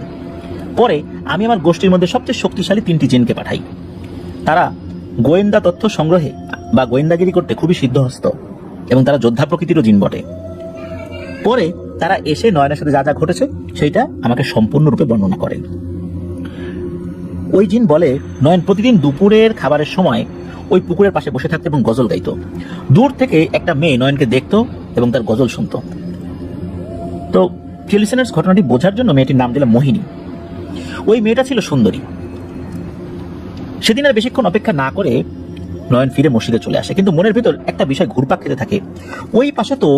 পরে আমি আমার গোষ্ঠীর মধ্যে সবচেয়ে শক্তিশালী 3টি জিনকে পাঠাই। তারা গোয়েন্দা তথ্য সংগ্রহে বা গোয়েন্দাগিরি করতে খুবই সিদ্ধহস্ত এবং তারা যোদ্ধা প্রকৃতিরও জিন বটে। পরে তারা এসে নয়নের সাথে যা যা ঘটেছে সেইটা আমাকে সম্পূর্ণরূপে বর্ণনা করেন। ওই জিন বলে নয়ন প্রতিদিন দুপুরের খাবারের সময় ওই পুকুরের পাশে বসে থাকতো এবং গজল গাইতো। দূর থেকে একটা মেয়ে নয়নকে দেখতো এবং তার গজল শুনতো। তো লিসেনার্স, ঘটনাটি বোঝার জন্য মেয়েটির নাম দিলাম মোহিনী। ওই মেয়েটা ছিল সুন্দরী। সেদিন আর বেশিক্ষণ অপেক্ষা না করে নয়ন ফিরে মসজিদে চলে আসে, কিন্তু মনের ভিতর একটা বিষয় ঘুরপাক খেতে থাকে। ওই পাশে তো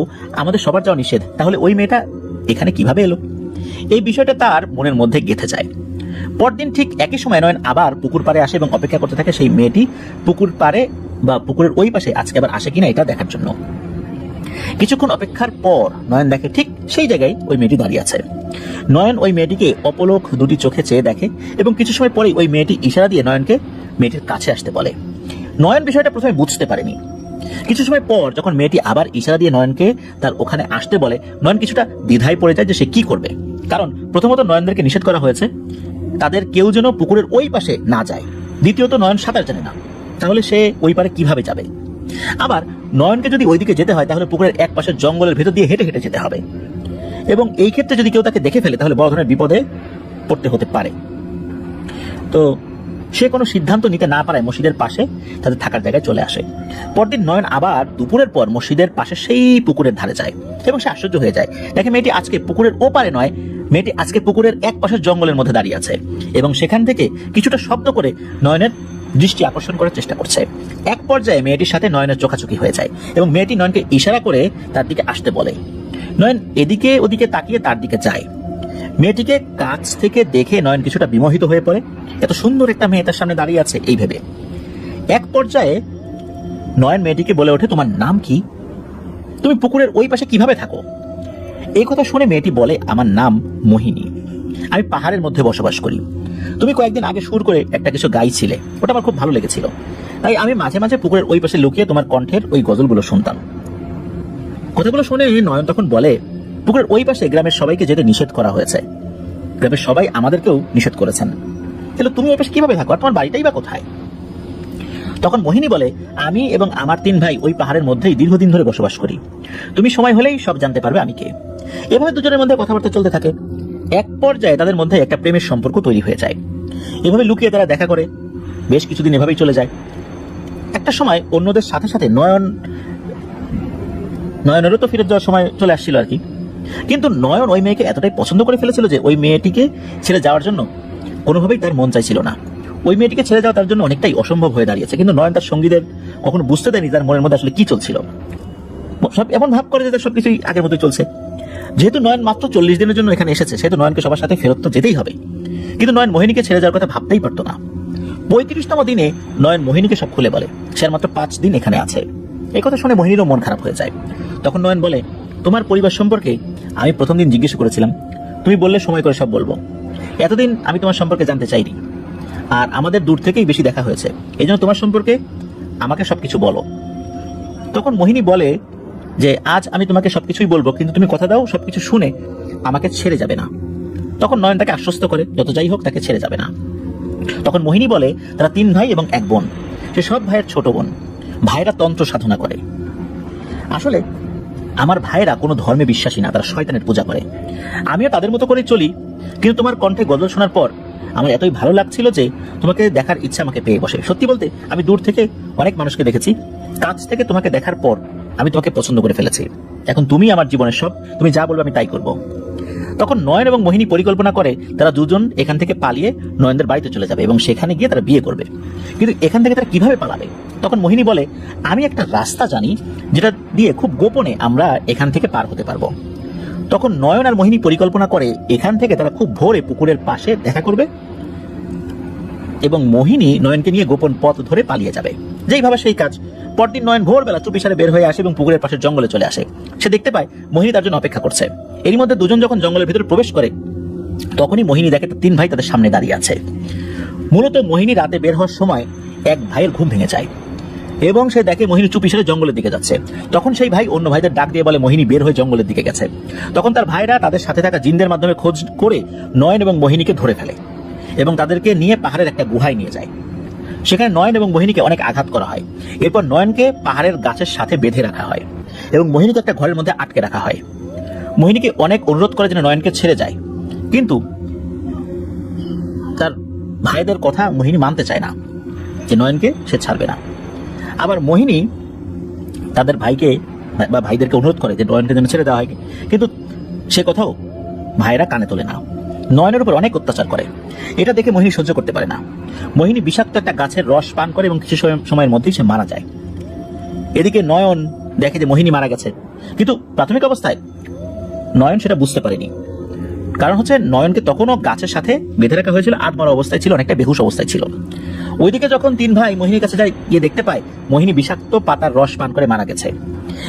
আমাদের সবার যাওয়া নিষেধ, তাহলে ওই মেয়েটা এখানে কিভাবে এলো? এই বিষয়টা তার মনের মধ্যে গেঁথে যায়। পরদিন ঠিক একই সময় নয়ন আবার পুকুর পাড়ে আসে এবং অপেক্ষা করতে থাকে সেই মেয়েটি পুকুর পাড়ে বা পুকুরের ওই পাশে আজকে আবার আসে কিনা এটা দেখার জন্য। কিছুক্ষণ অপেক্ষার পর নয়ন দেখে ঠিক সেই জায়গায় ওই মেয়েটি দাঁড়িয়ে আছে। নয়ন ওই মেয়েটিকে অপলক দুটি চোখে চেয়ে দেখে এবং কিছু সময় পরেই ওই মেয়েটি ইশারা দিয়ে নয়নকে মেয়েটির কাছে আসতে বলে। নয়ন বিষয়টা প্রথমে বুঝতে পারেনি। কিছু সময় পর যখন মেয়েটি আবার ইশারা দিয়ে নয়নকে তার ওখানে আসতে বলে, নয়ন কিছুটা দ্বিধায় পড়ে যায় যে সে কি করবে। কারণ প্রথমত নয়নদেরকে নিষেধ করা হয়েছে তাদের কেউ যেন পুকুরের ওই পাশে না যায়। দ্বিতীয়ত নয়ন সাঁতার জানে না, তাহলে সে ওই পারে কিভাবে যাবে? আবার নয়নকে যদি ওইদিকে যেতে হয় তাহলে পুকুরের এক পাশে জঙ্গলের ভেতর দিয়ে হেঁটে হেঁটে যেতে হবে, এবং এই ক্ষেত্রে যদি কেউ তাকে দেখে ফেলে তাহলে বড় ধরনের বিপদে পড়তে হতে পারে। তো সে কোনো সিদ্ধান্ত নিতে না পারায় মসজিদের পাশে তাদের থাকার জায়গায় চলে আসে। পরদিন নয়ন আবার দুপুরের পর মসজিদের পাশে সেই পুকুরের ধারে যায় এবং সে আশ্চর্য হয়ে যায়, দেখে মেয়েটি আজকে পুকুরের ওপারে নয়, মেয়েটি আজকে পুকুরের এক পাশের জঙ্গলের মধ্যে দাঁড়িয়ে আছে এবং সেখান থেকে কিছুটা শব্দ করে নয়নের দৃষ্টি আকর্ষণ করার চেষ্টা করছে। এক পর্যায়ে মেয়েটির সাথে নয়নের চোখাচোখি হয়ে যায় এবং মেয়েটি নয়নকে ইশারা করে তার দিকে আসতে বলে। নয়ন এদিকে ওদিকে তাকিয়ে তার দিকে যায়। মেয়েটিকে কাছ থেকে দেখে নয়ন কিছুটা বিমোহিত হয়ে পড়ে, এত সুন্দর একটা মেয়ে তার সামনে দাঁড়িয়ে আছে এই ভেবে। এক পর্যায়ে নয়ন মেয়েটিকে বলে ওঠে, তোমার নাম কি? তুমি পুকুরের ওই পাশে কিভাবে থাকো? এই কথা শুনে মেয়েটি বলে, আমার নাম মোহিনী, আমি পাহাড়ের মধ্যে বসবাস করি। তুমি কয়েকদিন আগে সুর করে একটা কিছু গাইছিলে, ওটা আমার খুব ভালো লেগেছিল, তাই আমি মাঝে মাঝে পুকুরের ওই পাশে লুকিয়ে তোমার কণ্ঠের ওই গজলগুলো শুনতাম। কথাগুলো শুনে নয়ন তখন বলে, পুকুরের ওই পাশে গ্রামের সবাইকে যেতে নিষেধ করা হয়েছে, গ্রামের সবাই আমাদেরকেও নিষেধ করেছেন, তাহলে তুমি ওই পাশে কিভাবে থাকো, আর তোমার বাড়িটাই বা কোথায়? তখন মোহিনী বলে, আমি এবং আমার 3 ভাই ওই পাহাড়ের মধ্যেই দীর্ঘদিন ধরে বসবাস করি, তুমি সময় হলেই সব জানতে পারবে আমি কে। এভাবে দুজনের মধ্যে কথাবার্তা চলতে থাকে। এক পর্যায়ে তাদের মধ্যে একটা প্রেমের সম্পর্ক তৈরি হয়ে যায়। এভাবে লুকিয়ে তারা দেখা করে বেশ কিছুদিন এভাবেই চলে যায়। একটা সময় অন্যদের সাথে সাথে নয়নেরও তো ফিরে যাওয়ার সময় চলে আসছিল আর কি। কিন্তু নয়ন ওই মেয়েকে এতটাই পছন্দ করে ফেলেছিল যে ওই মেয়েটিকে ছেড়ে যাওয়ার জন্য কোনোভাবেই তার মন চাইছিল না। ওই মেয়েটিকে ছেড়ে যাওয়া তার জন্য অনেকটাই অসম্ভব হয়ে দাঁড়িয়েছে। কিন্তু নয়ন তার সঙ্গীদের কখনো বুঝতে দেয়নি তার মনের মধ্যে আসলে কি চলছিল। সব এমন ভাব করে যে তার সবকিছুই আগের মতোই চলছে। যেহেতু নয়ন মাত্র 40 দিনের জন্য এখানে এসেছে, সেহেতু নয়নকে সবার সাথে ফেরত তো যেতেই হবে। কিন্তু নয়ন মোহিনীকে ছেড়ে যাওয়ার কথা ভাবতেই পারতো না। 35তম দিনে নয়ন মোহিনীকে সব খুলে বলে সে আর মাত্র 5 দিন এখানে আছে। এই কথা শুনে মোহিনীরও মন খারাপ হয়ে যায়। তখন নয়ন বলে, তোমার পরিবার সম্পর্কে আমি প্রথম দিন জিজ্ঞেস করেছিলাম, তুমি বললে সময় করে সব বলবো। এতদিন আমি তোমার সম্পর্কে জানতে চাইনি, আর আমাদের দূর থেকেই বেশি দেখা হয়েছে, এই জন্য তোমার সম্পর্কে আমাকে সবকিছু বলো। তখন মোহিনী বলে যে আজ আমি তোমাকে সবকিছুই বলবো, কিন্তু তুমি কথা দাও সবকিছু শুনে আমাকে ছেড়ে যাবে না। তখন নয়ন তাকে আশ্বস্ত করে যত যাই হোক তাকে ছেড়ে যাবে না। তখন মোহিনী বলে তারা 3 ভাই এবং 1 বোন, সে সব ভাইয়ের ছোট বোন। ভাইরা তন্ত্র সাধনা করে। আসলে আমার ভাইয়েরা কোনো ধর্মে বিশ্বাসী না, তারা শয়তানের পূজা করে। আমিও তাদের মতো করে চলি, কিন্তু তোমার কণ্ঠে গজল শোনার পর আমার এতই ভালো লাগছিল যে তোমাকে দেখার ইচ্ছা আমাকে পেয়ে বসে। সত্যি বলতে আমি দূর থেকে অনেক মানুষকে দেখেছি, কাছ থেকে তোমাকে দেখার পর আমি তোমাকে পছন্দ করে ফেলেছি। এখন তুমি আমার জীবনের সব, তুমি যা বলবে আমি তাই করব। তখন নয়ন এবং মোহিনী পরিকল্পনা করে তারা দুজন এখান থেকে পালিয়ে নয়নদের বাড়িতে চলে যাবে এবং সেখানে গিয়ে তারা বিয়ে করবে। কিন্তু এখান থেকে তারা কিভাবে পালাবে? তখন মোহিনী বলে, আমি একটা রাস্তা জানি যেটা দিয়ে খুব গোপনে আমরা এখান থেকে পার হতে পারবো। তখন নয়ন আর মোহিনী পরিকল্পনা করে এখান থেকে তারা খুব ভোরে পুকুরের পাশে দেখা করবে এবং মোহিনী নয়নকে নিয়ে গোপন পথ ধরে পালিয়ে যাবে। যেইভাবে সেই কাজ। পরদিন নয়ন ভোরবেলা চুপিসারে বের হয়ে আসে এবং পুকুরের পাশের জঙ্গলে চলে আসে। সে দেখতে পায় মোহিনী তার জন্য অপেক্ষা করছে। এরই মধ্যে দুজন যখন জঙ্গলের ভিতরে প্রবেশ করে তখনই মোহিনী দেখে 3 ভাই তাদের সামনে দাঁড়িয়ে আছে। মূলত মোহিনী রাতে বের হওয়ার সময় এক ভাইয়ের ঘুম ভেঙে যায় এবং সে দেখে মোহিনী চুপিসারে জঙ্গলের দিকে যাচ্ছে। তখন সেই ভাই অন্য ভাইদের ডাক দিয়ে বলে মোহিনী বের হয়ে জঙ্গলের দিকে গেছে। তখন তার ভাইরা তাদের সাথে থাকা জিনদের মাধ্যমে খোঁজ করে নয়ন এবং মোহিনীকে ধরে ফেলে এবং তাদেরকে নিয়ে পাহাড়ের একটা গুহায় নিয়ে যায়। সেখানে নয়ন এবং মোহিনীকে অনেক আঘাত করা হয়। এরপর নয়নকে পাহাড়ের গাছের সাথে বেঁধে রাখা হয় এবং মোহিনীকে একটা ঘরের মধ্যে আটকে রাখা হয়। মোহিনীকে অনেক অনুরোধ করে যেন নয়নকে ছেড়ে যায়, কিন্তু তার ভাইদের কথা মোহিনী মানতে চায় না যে নয়নকে সে ছাড়বে না। আবার মোহিনী তাদের ভাইকে বা ভাইদেরকে অনুরোধ করে যে নয়নকে যেন ছেড়ে দেওয়া হয়, কিন্তু সে কথাও ভাইরা কানে তোলে না। নয়নের উপর অনেক অত্যাচার করে। এটা দেখে মোহিনী সহ্য করতে পারে না। মোহিনী বিষাক্ত একটা গাছের রস পান করে এবং কিছু সময়ের মধ্যেই সে মারা যায়। এদিকে নয়ন দেখে যে মোহিনী মারা গেছে, কিন্তু প্রাথমিক অবস্থায় নয়ন সেটা বুঝতে পারেনি। কারণ হচ্ছে নয়নকে তখনও গাছের সাথে বেঁধে রাখা হয়েছিল, আধমরা অবস্থায় ছিল, অনেকটা বেহুশ অবস্থায় ছিল। ওইদিকে যখন 3 ভাই মোহিনীর কাছে যায়, গিয়ে দেখতে পায় মোহিনী বিষাক্ত পাতার রস পান করে মারা গেছে।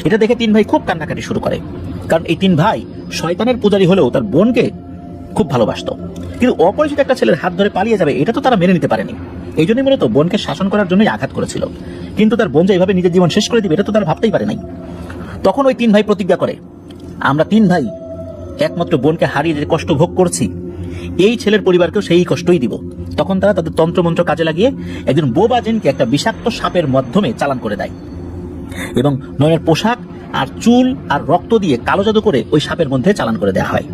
এটা দেখে 3 ভাই খুব কান্নাকাটি শুরু করে, কারণ এই 3 ভাই শয়তানের পূজারী হলেও তার বোনকে খুব ভালোবাসতো, কিন্তু অপরিচিত একটা ছেলের হাত ধরে পালিয়ে যাবে এটা তো তারা মেনে নিতে পারেনি। এই জন্যই মূলত বোনকে শাসন করার জন্যই আঘাত করেছিল, কিন্তু তার বোন যে এইভাবে নিজের জীবন শেষ করে দিবে এটা তো তারা ভাবতেই পারে নাই। তখন ওই 3 ভাই প্রতিজ্ঞা করে, আমরা 3 ভাই একমাত্র বোনকে হারিয়ে যে কষ্ট ভোগ করছি, এই ছেলের পরিবারকেও সেই কষ্টই দিব। তখন তারা তাদের তন্ত্রমন্ত্র কাজে লাগিয়ে একজন বোবা জিনকে একটা বিষাক্ত সাপের মাধ্যমে চালান করে দেয় এবং নয়নের পোশাক আর চুল আর রক্ত দিয়ে কালো জাদু করে ওই সাপের মধ্যে চালান করে দেওয়া হয়।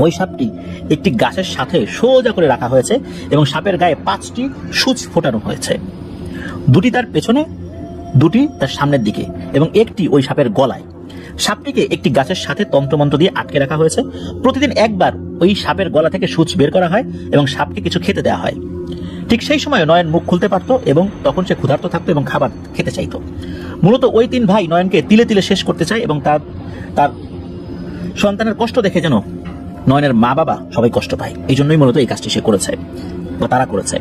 ওই সাপটি একটি গাছের সাথে সোজা করে রাখা হয়েছে এবং সাপের গায়ে 5টি সূচ ফোটানো হয়েছে। 2টি তার পেছনে, 2টি তার সামনের দিকে এবং একটি ওই সাপের গলায়। সাপটিকে একটি গাছের সাথে তন্ত্রমন্ত্র দিয়ে আটকে রাখা হয়েছে। প্রতিদিন একবার ওই সাপের গলা থেকে সূচ বের করা হয় এবং সাপকে কিছু খেতে দেওয়া হয়। ঠিক সেই সময় নয়ন মুখ খুলতে পারতো এবং তখন সে ক্ষুধার্ত থাকতো এবং খাবার খেতে চাইতো। মূলত ওই 3 ভাই নয়নকে তিলে তিলে শেষ করতে চায় এবং তার সন্তানের কষ্ট দেখে যেন নয়নের মা বাবা সবাই কষ্ট পায়। এই জন্যই মূলত এই কাজটি সে করেছে বা তারা করেছে।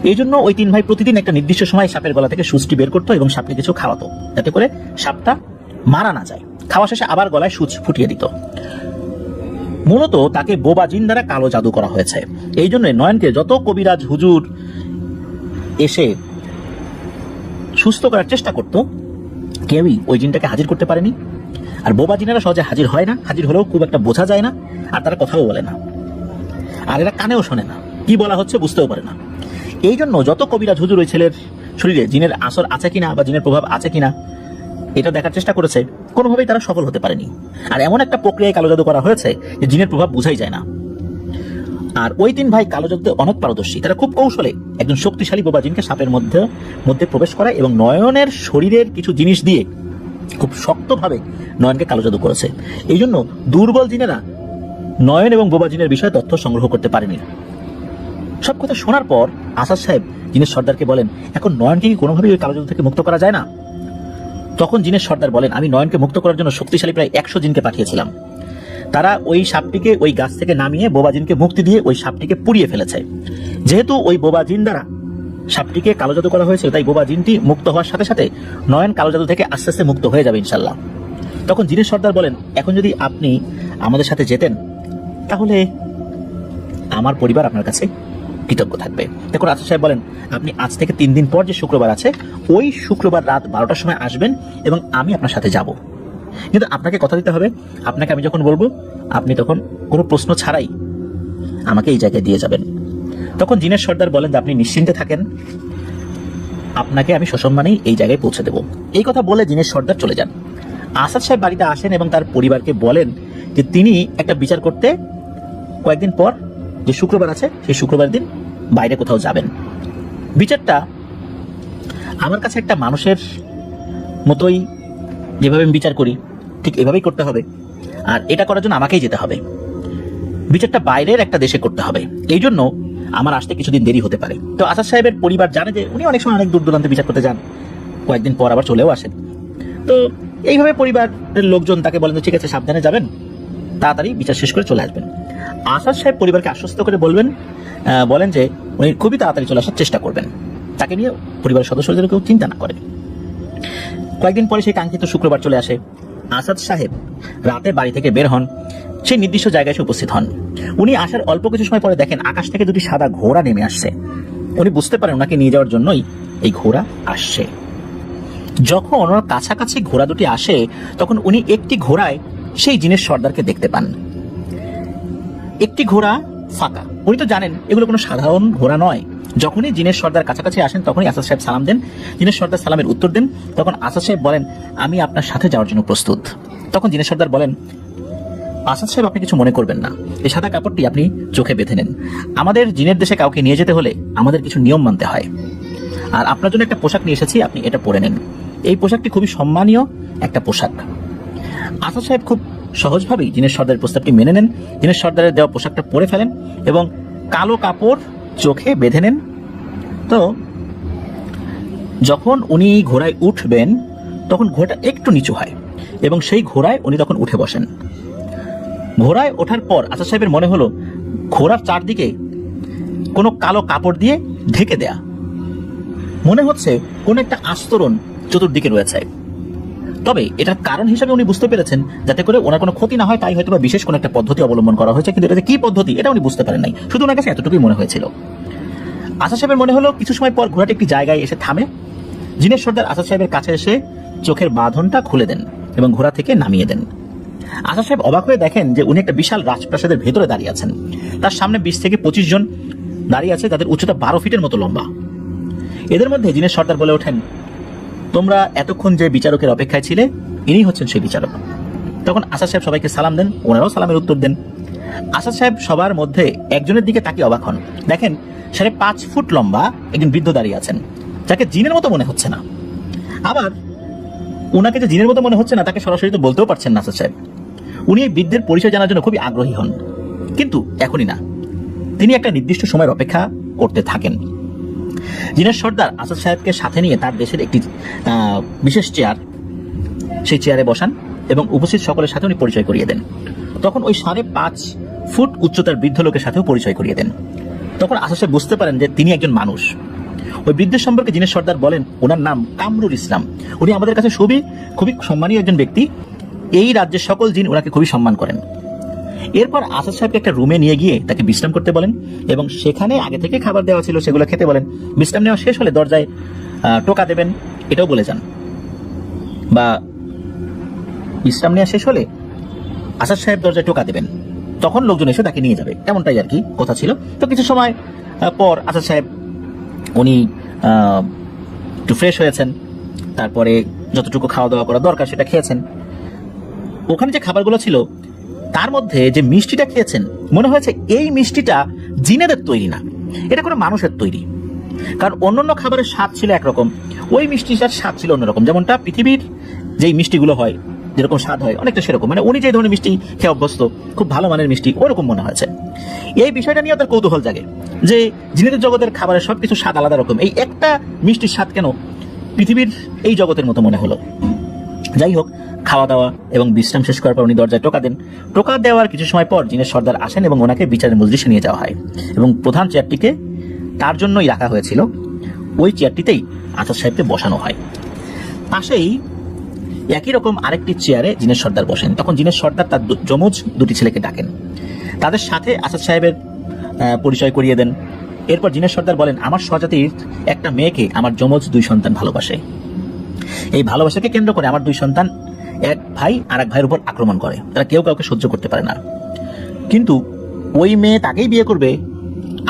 এই জন্য ওই 3 ভাই প্রতিদিন একটা নির্দিষ্ট সময় সাপের গলা থেকে সূচটি বের করতো এবং সাপকে কিছু খাওয়াতো, যাতে করে সাপটা মারা না যায়। খাওয়া শেষে আবার গলায় সূচ ফুটিয়ে দিত। মূলত তাকে বোবা জিন দ্বারা কালো জাদু করা হয়েছে। এই জন্য নয়নকে যত কবিরাজ হুজুর এসে সুস্থ করার চেষ্টা করত, কেউই ওই জিনটাকে হাজির করতে পারেনি। আর বোবা জিনেরা সহজে হাজির হয় না, হাজির হলেও খুব একটা বোঝা যায় না, আর তারা কথাও বলে না, আর এরা কানেও শোনে না, কি বলা হচ্ছে বুঝতেও পারে না। এই জন্য যত কবিরাজ হুজুর ওই ছেলের শরীরে জিনের আসর আছে কিনা বা জিনের প্রভাব আছে কিনা এটা দেখার চেষ্টা করেছে, কোনোভাবেই তারা সফল হতে পারেনি। আর এমন একটা প্রক্রিয়ায় কালো জাদু করা হয়েছে যে জিনের প্রভাব বোঝাই যায় না। আর ওই তিন ভাই কালো জাদুতে অনেক পারদর্শী। তারা খুব কৌশলে একজন শক্তিশালী বোবা জিনকে সাপের মধ্যে প্রবেশ করায় এবং নয়নের শরীরের কিছু জিনিস দিয়ে খুব শক্তভাবে নয়নকে কালো জাদু করেছে। এই জন্য দুর্বল জিনেরা নয়ন এবং বোবা জিনের বিষয়ে তথ্য সংগ্রহ করতে পারেনি। সব কথা শোনার পর আসাদ সাহেব জিনের সর্দারকে বলেন, এখন নয়নকে কি কোনোভাবেই ওই কালো জাদু থেকে মুক্ত করা যায় না? তখন জিনের সর্দার বলেন, আমি নয়নকে মুক্ত করার জন্য শক্তিশালী প্রায় 100 জিনকে পাঠিয়েছিলাম। তারা ওই সাপটিকে ওই গাছ থেকে নামিয়ে বোবা জিনকে মুক্তি দিয়ে ওই সাপটিকে পুড়িয়ে ফেলেছে। যেহেতু ওই বোবা জিন দ্বারা সাপটিকে কালো জাদু করা হয়েছে, তাই বোবা জিনটি মুক্ত হওয়ার সাথে সাথে নয়ন কালো জাদু থেকে আস্তে আস্তে মুক্ত হয়ে যাবে ইনশাল্লাহ। তখন জিনের সর্দার বলেন, এখন যদি আপনি আমাদের সাথে যেতেন তাহলে আমার পরিবার আপনার কাছে কৃতজ্ঞ থাকবে। দেখুন আসাদ সাহেব বলেন, আপনি আজ থেকে 3 দিন পর যে শুক্রবার আছে ওই শুক্রবার রাত 12টার সময় আসবেন এবং আমি আপনার সাথে যাব। কিন্তু আপনাকে কথা দিতে হবে, আপনাকে আমি যখন বলবো আপনি তখন কোনো প্রশ্ন ছাড়াই আমাকে এই জায়গায় দিয়ে যাবেন। তখন জিনের সর্দার বলেন যে আপনি নিশ্চিন্তে থাকেন, আপনাকে আমি সসম্মানেই এই জায়গায় পৌঁছে দেব। এই কথা বলে জিনের সর্দার চলে যান। আসাদ সাহেব বাড়িতে আসেন এবং তার পরিবারকে বলেন যে তিনি একটা বিচার করতে কয়েকদিন পর যে শুক্রবার আছে সেই শুক্রবার দিন বাইরে কোথাও যাবেন। বিচারটা আমার কাছে একটা মানুষের মতোই, যেভাবে আমি বিচার করি ঠিক এভাবেই করতে হবে, আর এটা করার জন্য আমাকেই যেতে হবে। বিচারটা বাইরের একটা দেশে করতে হবে, এই জন্য আমার আসতে কিছুদিন দেরি হতে পারে। তো আসাদ সাহেবের পরিবার জানে যে উনি অনেক সময় অনেক দূর দূরান্তে বিচার করতে যান, কয়েকদিন পর আবার চলেও আসেন। তো এইভাবে পরিবারের লোকজন তাকে বলেন, ঠিক আছে সাবধানে যাবেন, তাড়াতাড়ি বিচার শেষ করে চলে আসবেন। আসাদ সাহেব পরিবারকে আশ্বস্ত করে বলেন যে উনি খুবই তাড়াতাড়ি চলে আসার চেষ্টা করবেন, তাকে নিয়ে পরিবারের সদস্যদের কেউ চিন্তা না করে। কয়েকদিন পরে সেই কাঙ্ক্ষিত শুক্রবার চলে আসে। আসাদ সাহেব রাতে বাড়ি থেকে বের হন, সেই নির্দিষ্ট জায়গায় এসে উপস্থিত হন। উনি আসার অল্প কিছু সময় পরে দেখেন আকাশ থেকে 2টি সাদা ঘোড়া নেমে আসছে। উনি বুঝতে পারেন ওনাকে নিয়ে যাওয়ার জন্যই এই ঘোড়া আসছে। যখন ওনার কাছাকাছি ঘোড়া 2টি আসে তখন উনি একটি ঘোড়ায় সেই জিনের সর্দারকে দেখতে পান। একটি ঘোড়া ফাঁকা। উনি তো জানেন এগুলো কোনো সাধারণ ঘোড়া নয়। যখনই জিনের সর্দার কাছাকাছি আসেন তখনই আসাদ সাহেব সালাম দেন। জিনের সর্দার সালামের উত্তর দেন। তখন আসাদ সাহেব বলেন, আমি আপনার সাথে যাওয়ার জন্য প্রস্তুত। তখন জিনের সর্দার বলেন, আসাদ সাহেব আপনি কিছু মনে করবেন না, এই সাদা কাপড়টি আপনি চোখে বেঁধে নেন। আমাদের জিনের দেশে কাউকে নিয়ে যেতে হলে আমাদের কিছু নিয়ম মানতে হয়, আর আপনার জন্য একটা পোশাক নিয়ে এসেছি, আপনি এটা পরে নেন। এই পোশাকটি খুবই সম্মানীয় একটা পোশাক। আসাদ সাহেব খুব সহজভাবেই জিনের সর্দারের প্রস্তাবটি মেনে নেন। জিনের সর্দারের দেওয়া পোশাকটা পরে ফেলেন এবং কালো কাপড় চোখে বেঁধে নেন। তো যখন উনি ঘোড়ায় উঠবেন তখন ঘোড়াটা একটু নিচু হয় এবং সেই ঘোড়ায় উনি তখন উঠে বসেন। ঘোড়ায় ওঠার পর আসাদ সাহেবের মনে হলো ঘোড়ার চারদিকে কোনো কালো কাপড় দিয়ে ঢেকে দেয়া, মনে হচ্ছে কোনো একটা আস্তরণ চতুর্দিকে রয়েছে। তবে এটার কারণ হিসেবে উনি বুঝতে পেরেছেন যাতে করে ওনার কোনো ক্ষতি না হয়, তাই হয়তো বা বিশেষ কোনো একটা পদ্ধতি অবলম্বন করা হয়েছে, কিন্তু এটা কি পদ্ধতি এটা উনি বুঝতে পারেন নাই। শুধু ওনার কাছে এতটুকুই মনে হয়েছিল। আসাদ সাহেবের মনে হলো কিছু সময় পর ঘোড়াটি একটি জায়গায় এসে থামে। জিনের সর্দার আসাদ সাহেবের কাছে এসে চোখের বাঁধনটা খুলে দেন এবং ঘোড়া থেকে নামিয়ে দেন। আসাদ সাহেব অবাক হয়ে দেখেন যে উনি একটা বিশাল রাজপ্রাসাদের ভেতরে দাঁড়িয়ে আছেন। তার সামনে 20 থেকে 25 জন দাঁড়িয়ে আছে, যাদের উচ্চতা 12 ফিটের মতো লম্বা। এদের মধ্যে জিনের সর্দার বলে ওঠেন, তোমরা এতক্ষণ যে বিচারকের অপেক্ষায় ছিলে ইনি হচ্ছেন সেই বিচারক। তখন আসাদ সাহেব সবাইকে সালাম দেন, ওনারাও সালামের উত্তর দেন। আসাদ সাহেব সবার মধ্যে একজনের দিকে তাকিয়ে অবাক হন। দেখেন 5.5 ফুট লম্বা একজন বৃদ্ধ দাঁড়িয়ে আছেন, যাকে জিনের মতো মনে হচ্ছে না। আবার ওনাকে যে জিনের মতো মনে হচ্ছে না তাকে সরাসরি তো বলতেও পারছেন না আসাদ সাহেব। উনি এই বৃদ্ধের পরিচয় জানার জন্য খুবই আগ্রহী হন, কিন্তু এখনই না, তিনি একটা নির্দিষ্ট সময়ের অপেক্ষা করতে থাকেন। জিনের সর্দার আসাদ সাহেবকে সাথে নিয়ে তার দেশের একটি বিশেষ চেয়ার, সেই চেয়ারে বসান এবং উপস্থিত সকলের সাথে উনি পরিচয় করিয়ে দেন। তখন ওই 5.5 ফুট উচ্চতার বৃদ্ধ লোকের সাথেও পরিচয় করিয়ে দেন। তখন আসাদ সাহেব বুঝতে পারেন যে তিনি একজন মানুষ। ওই বৃদ্ধের সম্পর্কে জিনের সর্দার বলেন, ওনার নাম কামরুল ইসলাম। উনি আমাদের কাছে খুবই সম্মানীয় একজন ব্যক্তি। এই রাজ্যের সকল জিন ওনাকে খুবই সম্মান করেন। এরপর আসাদ সাহেবকে একটা রুমে নিয়ে গিয়ে তাকে বিশ্রাম করতে বলেন এবং সেখানে আগে থেকে খাবার দেওয়া ছিল সেগুলো খেতে বলেন। বিশ্রাম নেওয়া শেষ হলে দরজায় টোকা দেবেন এটাও বলে যান, বা বিশ্রাম নেওয়া শেষ হলে আসাদ সাহেব দরজায় টোকা দেবেন, তখন লোকজন এসে তাকে নিয়ে যাবে, এমনটাই আর কি কথা ছিল। তো কিছু সময় পর আসাদ সাহেব উনি একটু ফ্রেশ হয়েছেন, তারপরে যতটুকু খাওয়া দাওয়া করা দরকার সেটা খেয়েছেন। ওখানে যে খাবারগুলো ছিল তার মধ্যে যে মিষ্টিটা খেয়েছেন মনে হয়েছে এই মিষ্টিটা জিনেদের তৈরি না, এটা কোনো মানুষের তৈরি। কারণ অন্যান্য খাবারের স্বাদ ছিল একরকম, ওই মিষ্টিটার স্বাদ ছিল অন্যরকম। যেমনটা পৃথিবীর যেই মিষ্টিগুলো হয় যেরকম স্বাদ হয় অনেকটা সেরকম, মানে উনি যে ধরনের মিষ্টি খেয়ে অভ্যস্ত, খুব ভালো মানের মিষ্টি, ওরকম মনে হয়েছে। এই বিষয়টা নিয়ে তার কৌতূহল জাগে যে জিনেদের জগতের খাবারের সবকিছু স্বাদ আলাদা রকম, এই একটা মিষ্টির স্বাদ কেন পৃথিবীর এই জগতের মতো মনে হলো। যাই হোক, খাওয়া দাওয়া এবং বিশ্রাম শেষ করার পর উনি দরজায় টোকা দেন। টোকা দেওয়ার কিছু সময় পর জিনের সর্দার আসেন এবং ওনাকে বিচারের মজলিসে নিয়ে যাওয়া হয় এবং প্রধান চেয়ারটিকে তার জন্যই রাখা হয়েছিল, ওই চেয়ারটিতেই আসাদ সাহেবকে বসানো হয়। পাশেই একই রকম আরেকটি চেয়ারে জিনের সর্দার বসেন। তখন জিনের সর্দার তার যমজ দুটি ছেলেকে ডাকেন, তাদের সাথে আসাদ সাহেবের পরিচয় করিয়ে দেন। এরপর জিনের সর্দার বলেন, আমার স্বজাতির একটা মেয়েকে আমার যমজ দুই সন্তান ভালোবাসে। এই ভালোবাসাকে কেন্দ্র করে আমার দুই সন্তান এক ভাই আর এক ভাইয়ের উপর আক্রমণ করে, তারা কেউ কাউকে সহ্য করতে পারে না। কিন্তু ওই মেয়ে তাকেই বিয়ে করবে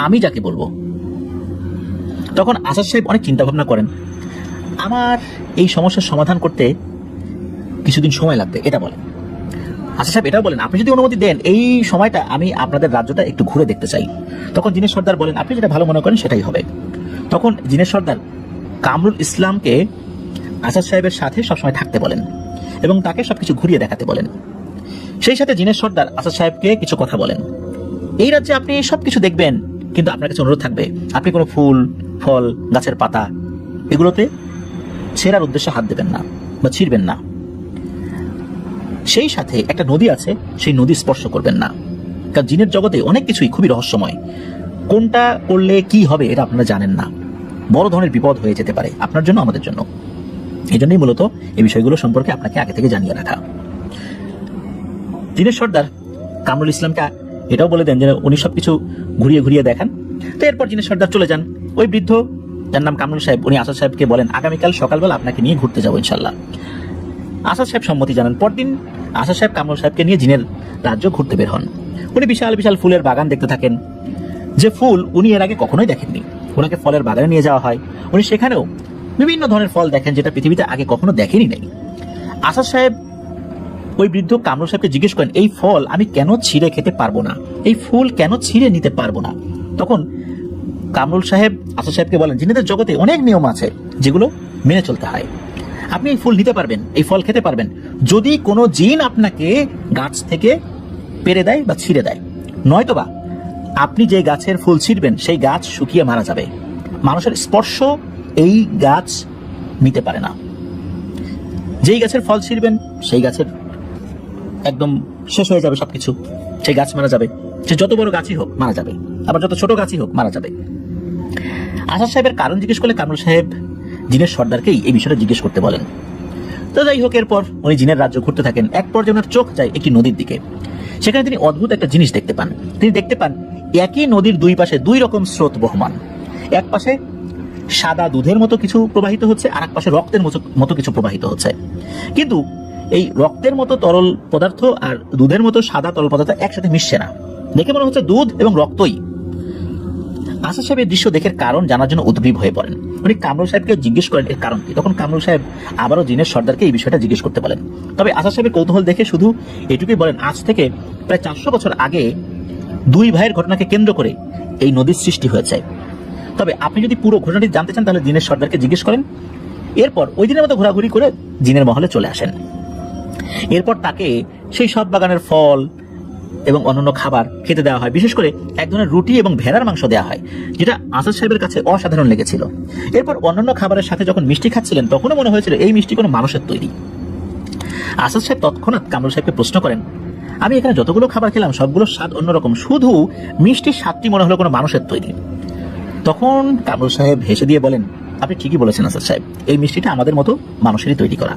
আমি যাকে বলবো। তখন আসাদ সাহেব অনেক চিন্তা ভাবনা করেন, আমার এই সমস্যার সমাধান করতে কিছুদিন সময় লাগবে এটা বলেন। আসাদ সাহেব এটাও বলেন, আপনি যদি অনুমতি দেন এই সময়টা আমি আপনাদের রাজ্যটা একটু ঘুরে দেখতে চাই। তখন জিনের সর্দার বলেন, আপনি যেটা ভালো মনে করেন সেটাই হবে। তখন জিনের সর্দার কামরুল ইসলামকে আসাদ সাহেবের সাথে সবসময় থাকতে বলেন এবং তাকে সবকিছু ঘুরিয়ে দেখাতে বলেন। সেই সাথে জিনের সর্দার আসাদ সাহেবকে কিছু কথা বলেন, এই রাজ্যে আপনি সবকিছু দেখবেন, কিন্তু আপনার কাছে অনুরোধ থাকবে আপনি কোনো ফুল ফল গাছের পাতা এগুলোতে ছেঁড়ার উদ্দেশ্যে হাত দেবেন না বা ছিঁড়বেন না। সেই সাথে একটা নদী আছে, সেই নদী স্পর্শ করবেন না, কারণ জিনের জগতে অনেক কিছুই খুবই রহস্যময়, কোনটা করলে কি হবে এটা আপনারা জানেন না, বড় ধরনের বিপদ হয়ে যেতে পারে আপনার জন্য আমাদের জন্য। এই জন্যই মূলত এই বিষয়গুলো সম্পর্কে আপনাকে আগে থেকে জানিয়ে রাখা। জিনের সর্দার কামরুল ইসলামকে এটাও বলে দেন যে উনি সবকিছু ঘুরিয়ে ঘুরিয়ে দেখান। তো এরপর জিনের সর্দার চলে যান। ওই বৃদ্ধ যার নাম কামরুল সাহেব উনি আসাদ সাহেবকে বলেন, আগামীকাল সকালবেলা আপনাকে নিয়ে ঘুরতে যাবো ইনশাল্লাহ। আসাদ সাহেব সম্মতি জানান। পরদিন আসাদ সাহেব কামরুল সাহেবকে নিয়ে জিনের রাজ্য ঘুরতে বের হন। উনি বিশাল বিশাল ফুলের বাগান দেখতে থাকেন, যে ফুল উনি এর আগে কখনোই দেখেননি। ওনাকে ফলের বাগানে নিয়ে যাওয়া হয়, উনি সেখানেও বিভিন্ন ধরনের ফল দেখেন যেটা পৃথিবীতে আগে কখনো দেখেনি নাই। আসাদ সাহেব ওই বৃদ্ধ কামরুল সাহেবকে জিজ্ঞেস করেন, এই ফল আমি কেন ছিঁড়ে খেতে পারবো না, এই ফুল কেন ছিঁড়ে নিতে পারবো না? তখন কামরুল সাহেব আসাদ সাহেবকে বলেন, জিনেদের জগতে অনেক নিয়ম আছে যেগুলো মেনে চলতে হয়। আপনি এই ফুল নিতে পারবেন, এই ফল খেতে পারবেন যদি কোনো জিন আপনাকে গাছ থেকে পেরে দেয় বা ছিঁড়ে দেয়, নয়তোবা আপনি যে গাছের ফুল ছিঁড়বেন সেই গাছ শুকিয়ে মারা যাবে। মানুষের স্পর্শ এই গাছ নিতে পারে না। যেই গাছের ফল ছিঁড়বেন সেই গাছের একদম শেষ হয়ে যাবে সবকিছু, সেই গাছ মারা যাবে। সে যত বড় গাছই হোক মারা যাবে, আবার যত ছোট গাছই হোক মারা যাবে। আসাদ সাহেবের কারণ জিজ্ঞেস করলে কামরুল সাহেব জিনের সর্দারকেই এই বিষয়টা জিজ্ঞেস করতে বলেন। তো যাই হোক, এরপর উনি জিনের রাজ্য ঘুরতে থাকেন। এক পর্যায়ে ওনার চোখ যায় একটি নদীর দিকে। সেখানে তিনি অদ্ভুত একটা জিনিস দেখতে পান। তিনি দেখতে পান একই নদীর দুই পাশে দুই রকম স্রোত বহমান। এক পাশে সাদা দুধের মতো কিছু প্রবাহিত হচ্ছে, আর এক পাশে রক্তের মতো কিছু প্রবাহিত হচ্ছে। কিন্তু এই রক্তের মতো তরল পদার্থ আর দুধের মতো সাদা তরল পদার্থ একসাথে মিশছে না, দেখে মনে হচ্ছে দুধ এবং রক্তই। আসাদ সাহেব এই দৃশ্য দেখে কারণ জানার জন্য উদ্গ্রীব হয়ে পড়েন। উনি কামরুল সাহেবকে জিজ্ঞেস করেন এর কারণ কি। তখন কামরুল সাহেব আবারও জিনের সর্দারকে এই বিষয়টা জিজ্ঞেস করতে বলেন। তবে আসাদ সাহেবের কৌতূহল দেখে শুধু এটুকুই বলেন, আজ থেকে প্রায় 400 বছর আগে দুই ভাইয়ের ঘটনাকে কেন্দ্র করে এই নদীর সৃষ্টি হয়েছে। তবে আপনি যদি পুরো ঘটনাটি জানতে চান তাহলে জিনের সর্দারকে জিজ্ঞেস করেন। এরপর ওই দিনের মতো ঘোরাঘুরি করে জিনের মহলে চলে আসেন। এরপর তাকে সেই সব বাগানের ফল এবং অন্যান্য খাবার খেতে দেওয়া হয়। বিশেষ করে এক ধরনের রুটি এবং ভেড়ার মাংস দেওয়া হয়, যেটা আসাদ সাহেবের কাছে অসাধারণ লেগেছিল। এরপর অন্যান্য খাবারের সাথে যখন মিষ্টি খাচ্ছিলেন তখনও মনে হয়েছিল এই মিষ্টি কোনো মানুষের তৈরি। আসাদ সাহেব তৎক্ষণাৎ কামরুল সাহেবকে প্রশ্ন করেন, আমি এখানে যতগুলো খাবার খেলাম সবগুলোর স্বাদ অন্যরকম, শুধু মিষ্টির স্বাদটি মনে হলো কোনো মানুষের তৈরি। তখন কামরুল সাহেব হেসে দিয়ে বলেন, আপনি ঠিকই বলেছেন আসাদ সাহেব, এই মিষ্টিটা আমাদের মতো মানুষেরই তৈরি করা।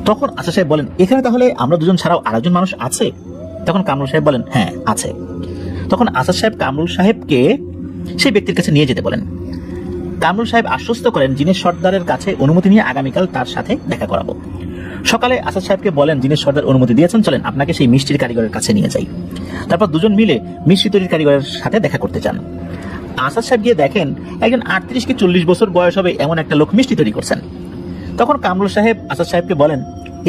তখন আসাদ সাহেব বলেন, এখানে তাহলে আমরা দুজন ছাড়াও আরেকজন মানুষ আছে? তখন কামরুল সাহেব বলেন, হ্যাঁ আছে। তখন আসাদ সাহেব কামরুল সাহেবকে সেই ব্যক্তির কাছে নিয়ে যেতে বলেন। কামরুল সাহেব আশ্বস্ত করেন জিনের সর্দারের কাছে অনুমতি নিয়ে আগামীকাল তার সাথে দেখা করাবো। সকালে আসাদ সাহেবকে বলেন, জিনের সর্দার অনুমতি দিয়েছেন, চলেন আপনাকে সেই মিষ্টির কারিগরের কাছে নিয়ে যাই। তারপর দুজন মিলে মিষ্টি তৈরির কারিগরের সাথে দেখা করতে চান। আসাদ সাহেব গিয়ে দেখেন একজন 38 কি 40 বছর বয়স হবে এমন একটা লোক মিষ্টি তৈরি করছেন। তখন কামরুল সাহেব আসাদ সাহেবকে বলেন,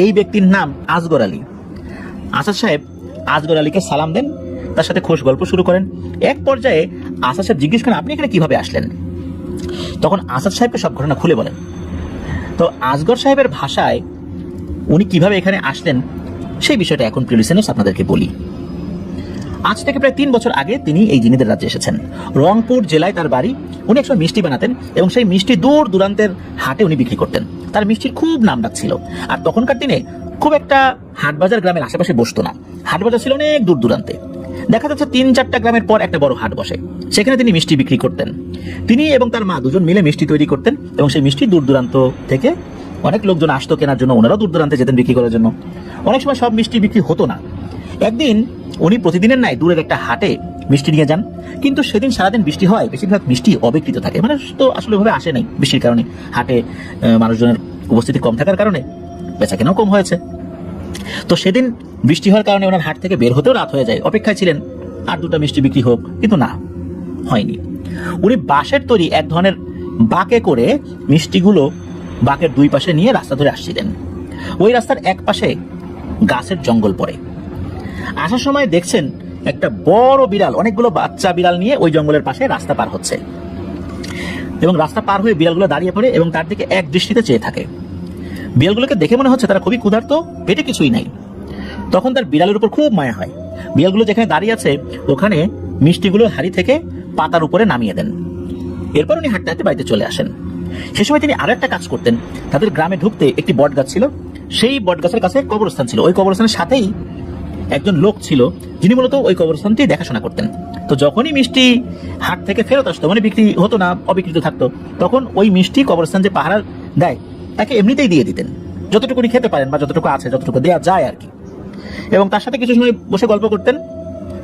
এই ব্যক্তির নাম আসগর আলী। আসাদ সাহেব আসগর আলীকে সালাম দেন, তার সাথে খোশ গল্প শুরু করেন। এক পর্যায়ে আসাদ সাহেব জিজ্ঞেস করেন, আপনি এখানে কিভাবে আসলেন? তখন আসাদ সাহেবকে সব ঘটনা খুলে বলেন। তো আসগর সাহেবের ভাষায় উনি কিভাবে এখানে আসলেন সেই বিষয়টা এখন প্রিয় লিসেনার্স আপনাদেরকে বলি। আজ থেকে প্রায় 3 বছর আগে তিনি এই জিনেদের রাজ্যে এসেছেন। রংপুর জেলায় তার বাড়ি। উনি একসময় মিষ্টি বানাতেন এবং সেই মিষ্টি দূর দূরান্তের হাটে উনি বিক্রি করতেন। তার মিষ্টির খুব নাম ডাক ছিল। আর তখনকার দিনে খুব একটা হাটবাজার গ্রামের আশেপাশে বসতো না, হাটবাজার ছিল অনেক দূর দূরান্তে। দেখা যাচ্ছে 3-4টা গ্রামের পর একটা বড় হাট বসে, সেখানে তিনি মিষ্টি বিক্রি করতেন। তিনি এবং তার মা দুজন মিলে মিষ্টি তৈরি করতেন এবং সেই মিষ্টি দূর দূরান্ত থেকে অনেক লোকজন আসতো কেনার জন্য, ওনারাও দূর দূরান্তে যেতেন বিক্রি করার জন্য। অনেক সময় সব মিষ্টি বিক্রি হতো না। একদিন উনি প্রতিদিনের নাই দূরের একটা হাটে মিষ্টি নিয়ে যান, কিন্তু সেদিন সারাদিন বৃষ্টি হয়, বেশিরভাগ মিষ্টি অবিকৃত থাকে। মানে তো আসলে ভাবে আসে নাই বৃষ্টির কারণে, হাটে মানুষজনের উপস্থিতি কম থাকার কারণে বেচা কেনাও কম হয়েছে। তো সেদিন বৃষ্টি হওয়ার কারণে ওনার হাট থেকে বের হতেও রাত হয়ে যায়। অপেক্ষায় ছিলেন আর 2টা মিষ্টি বিক্রি হোক, কিন্তু না, হয়নি। উনি বাঁশের তৈরি এক ধরনের বাঁকে করে মিষ্টিগুলো বাঁকের 2 পাশে নিয়ে রাস্তা ধরে আসছিলেন। ওই রাস্তার এক পাশে গাছের জঙ্গল পড়ে। আসার সময় দেখছেন একটা বড় বিড়াল অনেকগুলো বাচ্চা বিড়াল নিয়ে ওই জঙ্গলের পাশে রাস্তা পার হচ্ছে এবং রাস্তা পার হয়ে বিড়ালগুলো দাঁড়িয়ে পড়ে এবং তার দিকে এক দৃষ্টিতে চেয়ে থাকে। বিড়ালগুলোকে দেখে মনে হচ্ছে তারা খুবই ক্ষুধার্ত, পেটে কিছুই নাই। তখন তার বিড়ালের উপর খুব মায়া হয়। বিড়ালগুলো যেখানে দাঁড়িয়ে আছে ওখানে মিষ্টিগুলো হাড়ি থেকে পাতার উপরে নামিয়ে দেন। এরপর উনি হাঁটতে হাঁটতে বাড়িতে চলে আসেন। সে সময় তিনি আরো একটা কাজ করতেন। তাদের গ্রামে ঢুকতে একটি বট গাছ ছিল, সেই বট গাছের কাছে কবরস্থান ছিল। ওই কবরস্থানের সাথেই একজন লোক ছিল যিনি মূলত ওই কবরস্থানটি দেখাশোনা করতেন। তো যখনই মিষ্টি হাট থেকে ফেরত আসতো, মানে বিক্রি হতো না, অবিকৃত থাকতো, তখন ওই মিষ্টি কবরস্থান যে পাহারা দেয় তাকে এমনিতেই দিয়ে দিতেন, যতটুকু খেতে পারেন বা যতটুকু আছে, যতটুকু দেওয়া যায় আর কি। এবং তার সাথে কিছু সময় বসে গল্প করতেন,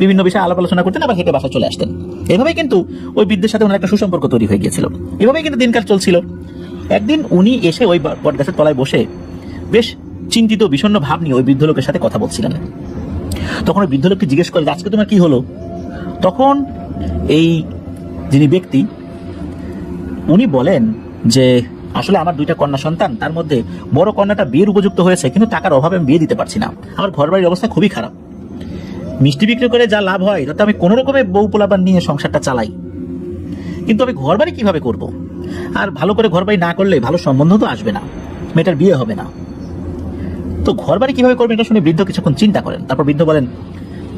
বিভিন্ন বিষয়ে আলাপ আলোচনা করতেন, আবার হেঁটে বাসা চলে আসতেন। এভাবেই কিন্তু ওই বৃদ্ধের সাথে ওনার একটা সুসম্পর্ক তৈরি হয়ে গিয়েছিল। এভাবেই কিন্তু দিনকাল চলছিল। একদিন উনি এসে ওই বট গাছের তলায় বসে বেশ চিন্তিত বিষণ্ণ ভাব নিয়ে ওই বৃদ্ধ লোকের সাথে কথা বলছিলেন। তখন ওই বৃদ্ধ লোককে জিজ্ঞেস করে, আজকে তোমার কি হলো? তখন এই যিনি ব্যক্তি উনি বলেন যে আসলে আমার 2টা কন্যা সন্তান, তার মধ্যে বড় কন্যাটা বিয়ের উপযুক্ত হয়েছে, কিন্তু টাকার অভাবে আমি বিয়ে দিতে পারছি না। আমার ঘর বাড়ির অবস্থা খুবই খারাপ। মিষ্টি বিক্রি করে যা লাভ হয় তাতে আমি কোনো রকমে বউ পোলাপান নিয়ে সংসারটা চালাই, কিন্তু আমি ঘর বাড়ি কিভাবে করব? আর ভালো করে ঘর বাড়ি না করলে ভালো সম্বন্ধ তো আসবে না, মেয়েটার বিয়ে হবে না। তো ঘর বাড়ি কিভাবে করবেন এটা শুনে বৃদ্ধ কিছুক্ষণ চিন্তা করেন। তারপর বৃদ্ধ বলেন,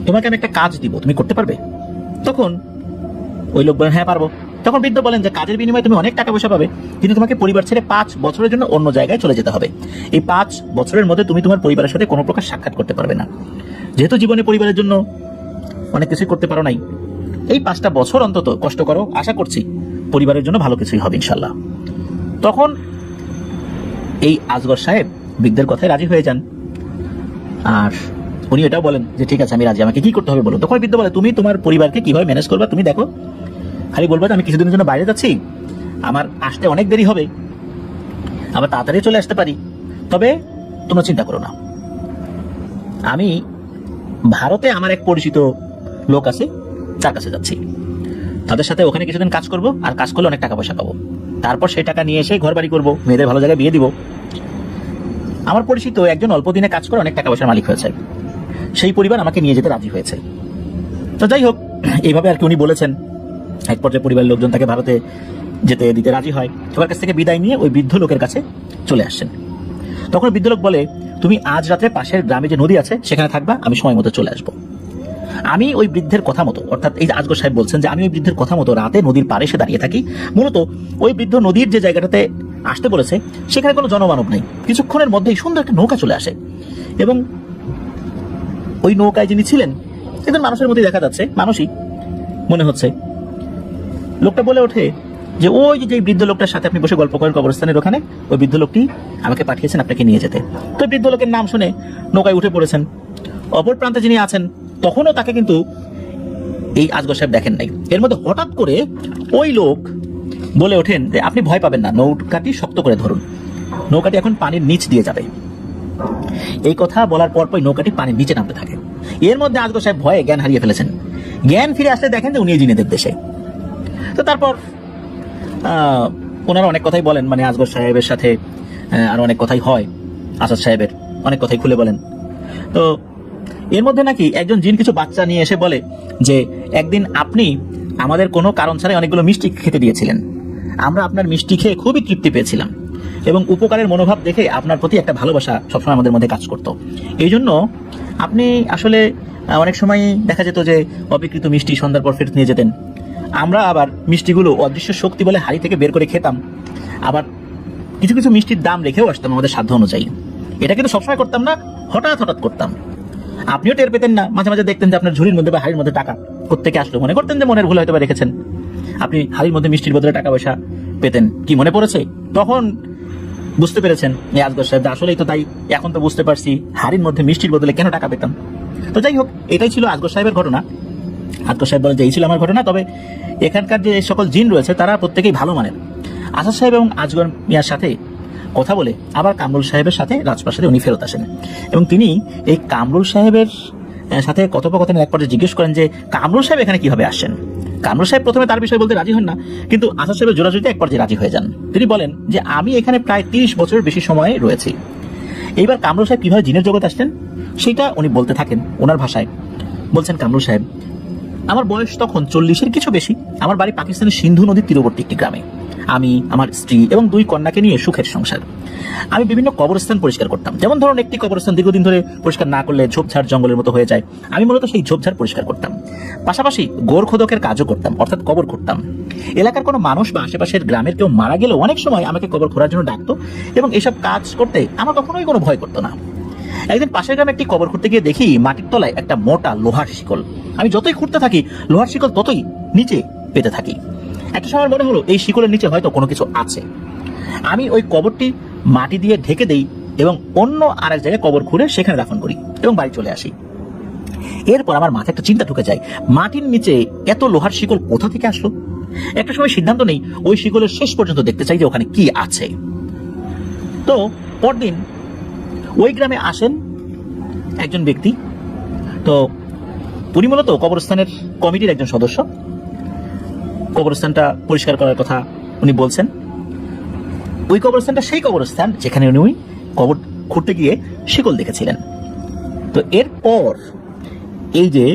তোমাকে আমি একটা কাজ দিব, তুমি করতে পারবে? তখন ওই লোক বলেন, হ্যাঁ পারবো। তখন বৃদ্ধ বলেন যে কাজের বিনিময়ে তুমি অনেক টাকা পয়সা পাবে, কিন্তু তোমাকে পরিবার ছেড়ে 5 বছরের জন্য অন্য জায়গায় চলে যেতে হবে। এই 5 বছরের মধ্যে তুমি তোমার পরিবারের সাথে কোনো প্রকার সাক্ষাৎ করতে পারবে না। যেহেতু জীবনে পরিবারের জন্য অনেক কিছুই করতে পারো নাই, এই 5টা বছর অন্তত কষ্ট করো, আশা করছি পরিবারের জন্য ভালো কিছুই হবে ইনশাল্লাহ। তখন এই আসগর সাহেব বৃদ্ধের কথায় রাজি হয়ে যান। আর উনি এটাও বলেন যে ঠিক আছে আমি রাজি, আমাকে কি করতে হবে বলো। তখন বৃদ্ধ বলে, তুমি তোমার পরিবারকে কিভাবে ম্যানেজ করবা তুমি দেখো, খালি বলবা আমি কিছুদিনের জন্য বাইরে যাচ্ছি, আমার আসতে অনেক দেরি হবে, আবার তাড়াতাড়ি চলে আসতে পারি, তবে তোমরা চিন্তা করো না, আমি ভারতে আমার এক পরিচিত লোক আছে, তার কাছে যাচ্ছি, তাদের সাথে ওখানে কিছুদিন কাজ করব, আর কাজ করলে অনেক টাকা পয়সা পাবো, তারপর সেই টাকা নিয়ে এসে ঘর বাড়ি করবো, মেয়েদের ভালো জায়গায় বিয়ে দিব। আমার পরিচিত একজন অল্প দিনে কাজ করে অনেক টাকা পয়সার মালিক হয়েছে, সেই পরিবার আমাকে নিয়ে যেতে রাজি হয়েছে। তো যাই হোক, এইভাবে আর কি উনি বলেছেন। এক পর্যায়ে পরিবারের লোকজন তাকে ভারতে যেতে দিতে রাজি হয়। সবার কাছ থেকে বিদায় নিয়ে ওই বৃদ্ধ লোকের কাছে চলে আসছেন। তখন বৃদ্ধ লোক বলে, তুমি আজ রাত্রে পাশের গ্রামে যে নদী আছে সেখানে থাকবা, আমি সময় মতো চলে আসবো। আমি ওই বৃদ্ধের কথা মতো, অর্থাৎ এই আসগর সাহেব বলছেন যে আমি ওই বৃদ্ধের কথা মতো রাতে নদীর পাড়ে এসে দাঁড়িয়ে থাকি। মূলত ওই বৃদ্ধ নদীর যে জায়গাটাতে আসতে বলেছে সেখানে কোনো জনমানব নেই। কিছুক্ষণের মধ্যেই সুন্দর একটা নৌকা চলে আসে এবং ওই নৌকায় যিনি ছিলেন একজন মানুষের মধ্যে দেখা যাচ্ছে, মানুষই মনে হচ্ছে। লোকটা বলে ওঠে যে ওই যে বৃদ্ধ লোকটার সাথে আপনি বসে গল্প করেন কবরস্থানের ওখানে, ওই বৃদ্ধ লোকটি আমাকে পাঠিয়েছেন আপনাকে নিয়ে যেতে। তো বৃদ্ধ লোকের নাম শুনে নৌকায় উঠে পড়েছেন। অপর প্রান্তে যিনি আছেন তখনও তাকে কিন্তু এই আজগর সাহেব দেখেন নাই। এর মধ্যে হঠাৎ করে ওই লোক বলে ওঠেন যে আপনি ভয় পাবেন না, নৌকাটি শক্ত করে ধরুন, নৌকাটি এখন পানির নিচ দিয়ে যাবে। এই কথা বলার পরপরই নৌকাটি পানির নিচে নামতে থাকে। এর মধ্যে আজগর সাহেব ভয়ে জ্ঞান হারিয়ে ফেলেছেন। জ্ঞান ফিরে আসলে দেখেন যে উনি জিনেদের দেশে। তো তারপর ওনারা অনেক কথাই বলেন, মানে আজগর সাহেবের সাথে আর অনেক কথাই হয়, আসাদ সাহেবের অনেক কথাই খুলে বলেন। তো এর মধ্যে নাকি একজন জিন কিছু বাচ্চা নিয়ে এসে বলে যে একদিন আপনি আমাদের কোনো কারণ ছাড়াই অনেকগুলো মিষ্টি খেতে দিয়েছিলেন, আমরা আপনার মিষ্টি খেয়ে খুবই তৃপ্তি পেয়েছিলাম এবং উপকারের মনোভাব দেখে আপনার প্রতি একটা ভালোবাসা সবসময় আমাদের মধ্যে কাজ করতো। এই জন্য আপনি আসলে অনেক সময় দেখা যেত যে অবিকৃত মিষ্টি সন্ধ্যার পর ফেরত নিয়ে যেতেন, আমরা আবার মিষ্টিগুলো অদৃশ্য শক্তি বলে হাড়ি থেকে বের করে খেতাম, আবার কিছু কিছু মিষ্টির দাম রেখেও আসতাম আমাদের সাধ্য অনুযায়ী। এটা কিন্তু সবসময় করতাম না, হঠাৎ হঠাৎ করতাম। আপনিও টের পেতেন না, মাঝে মাঝে দেখতেন যে আপনার ঝুড়ির মধ্যে বা হাড়ির মধ্যে টাকা কোত্থেকে আসলো, মনে করতেন যে মনের ভুল হয়তো বা রেখেছেন। আপনি হাড়ির মধ্যে মিষ্টির বদলে টাকা পয়সা পেতেন, কি মনে পড়েছে? তখন বুঝতে পেরেছেন এই আজগর সাহেব আসলেই তো তাই, এখন তো বুঝতে পারছি হাড়ির মধ্যে মিষ্টির বদলে কেন টাকা পেতাম। তো যাই হোক, এটাই ছিল আজগর সাহেবের ঘটনা। আজগর সাহেব বলেন যে এই ছিল আমার ঘটনা, তবে এখানকার যে সকল জিন রয়েছে তারা প্রত্যেকেই ভালো মানেন। আসাদ সাহেব এবং আজগর মিয়ার সাথে কথা বলে আবার কামরুল সাহেবের সাথে রাজপ্রাসাদে উনি ফেরত আসেন এবং তিনি এই কামরুল সাহেবের সাথে কথোপকথনের এক পর্যায়ে জিজ্ঞেস করেন যে কামরুল সাহেব এখানে কিভাবে আসেন। কামরুল সাহেব প্রথমে তার বিষয়ে বলতে রাজি হন না, কিন্তু আসাদ সাহেবের জোরাজুরিতে এক পর্যায়ে রাজি হয়ে যান। তিনি বলেন যে আমি এখানে প্রায় 30 বছরের বেশি সময় রয়েছি। এইবার কামরুল সাহেব কিভাবে জিনের জগৎ আসলেন সেটা উনি বলতে থাকেন ওনার ভাষায়। বলছেন কামরুল সাহেব, আমার বয়স তখন 40-এর কিছু বেশি। আমার বাড়ি পাকিস্তানের সিন্ধু নদীর তীরবর্তী একটি গ্রামে। আমি, আমার স্ত্রী এবং 2 কন্যাকে নিয়ে সুখের সংসার। আমি বিভিন্ন কবরস্থান পরিষ্কার করতাম, যেমন ধরুন একটি কবরস্থান দীর্ঘদিন ধরে পরিষ্কার না করলে ঝোপঝাড় জঙ্গলের মতো হয়ে যায়, আমি মূলত সেই ঝোপঝাড় পরিষ্কার করতাম। পাশাপাশি গোরখোদকের কাজও করতাম, অর্থাৎ কবর খুঁড়তাম। এলাকার কোনো মানুষ বা আশেপাশের গ্রামের কেউ মারা গেলেও অনেক সময় আমাকে কবর খোঁড়ার জন্য ডাকতো এবং এসব কাজ করতে আমার কখনোই কোনো ভয় করতো না। একদিন পাশের গ্রামে একটি কবর খুঁড়তে গিয়ে দেখি মাটির তলায় একটা মোটা লোহার শিকল। আমি যতই খুঁড়তে থাকি লোহার শিকল ততই নিচে পেতে থাকি। একটা সময় মনে হলো এই শিকলের নিচে হয়তো কোনো কিছু আছে। আমি ওই কবরটি মাটি দিয়ে ঢেকে দেই এবং অন্য আরেক জায়গায় কবর খুঁড়ে সেখানে দাফন করি এবং বাড়ি চলে আসি। এরপর আমার মাথায় একটা চিন্তা ঢুকে যায়, মাটির নিচে এত লোহার শিকল কোথা থেকে আসলো। একটা সময় সিদ্ধান্ত নেই ওই শিকলের শেষ পর্যন্ত দেখতে চাই যে ওখানে কি আছে। তো পরদিন ওই গ্রামে আসেন একজন ব্যক্তি। তো উনি মূলত কবরস্থানের কমিটির একজন সদস্য। কবরস্থানটা পরিষ্কার করার কথা উনি বলছেন। ওই কবরস্থানটা সেই কবরস্থান যেখানে উনি কবর খুঁড়তে গিয়ে শিকল দেখেছিলেন। তো এরপর এই যে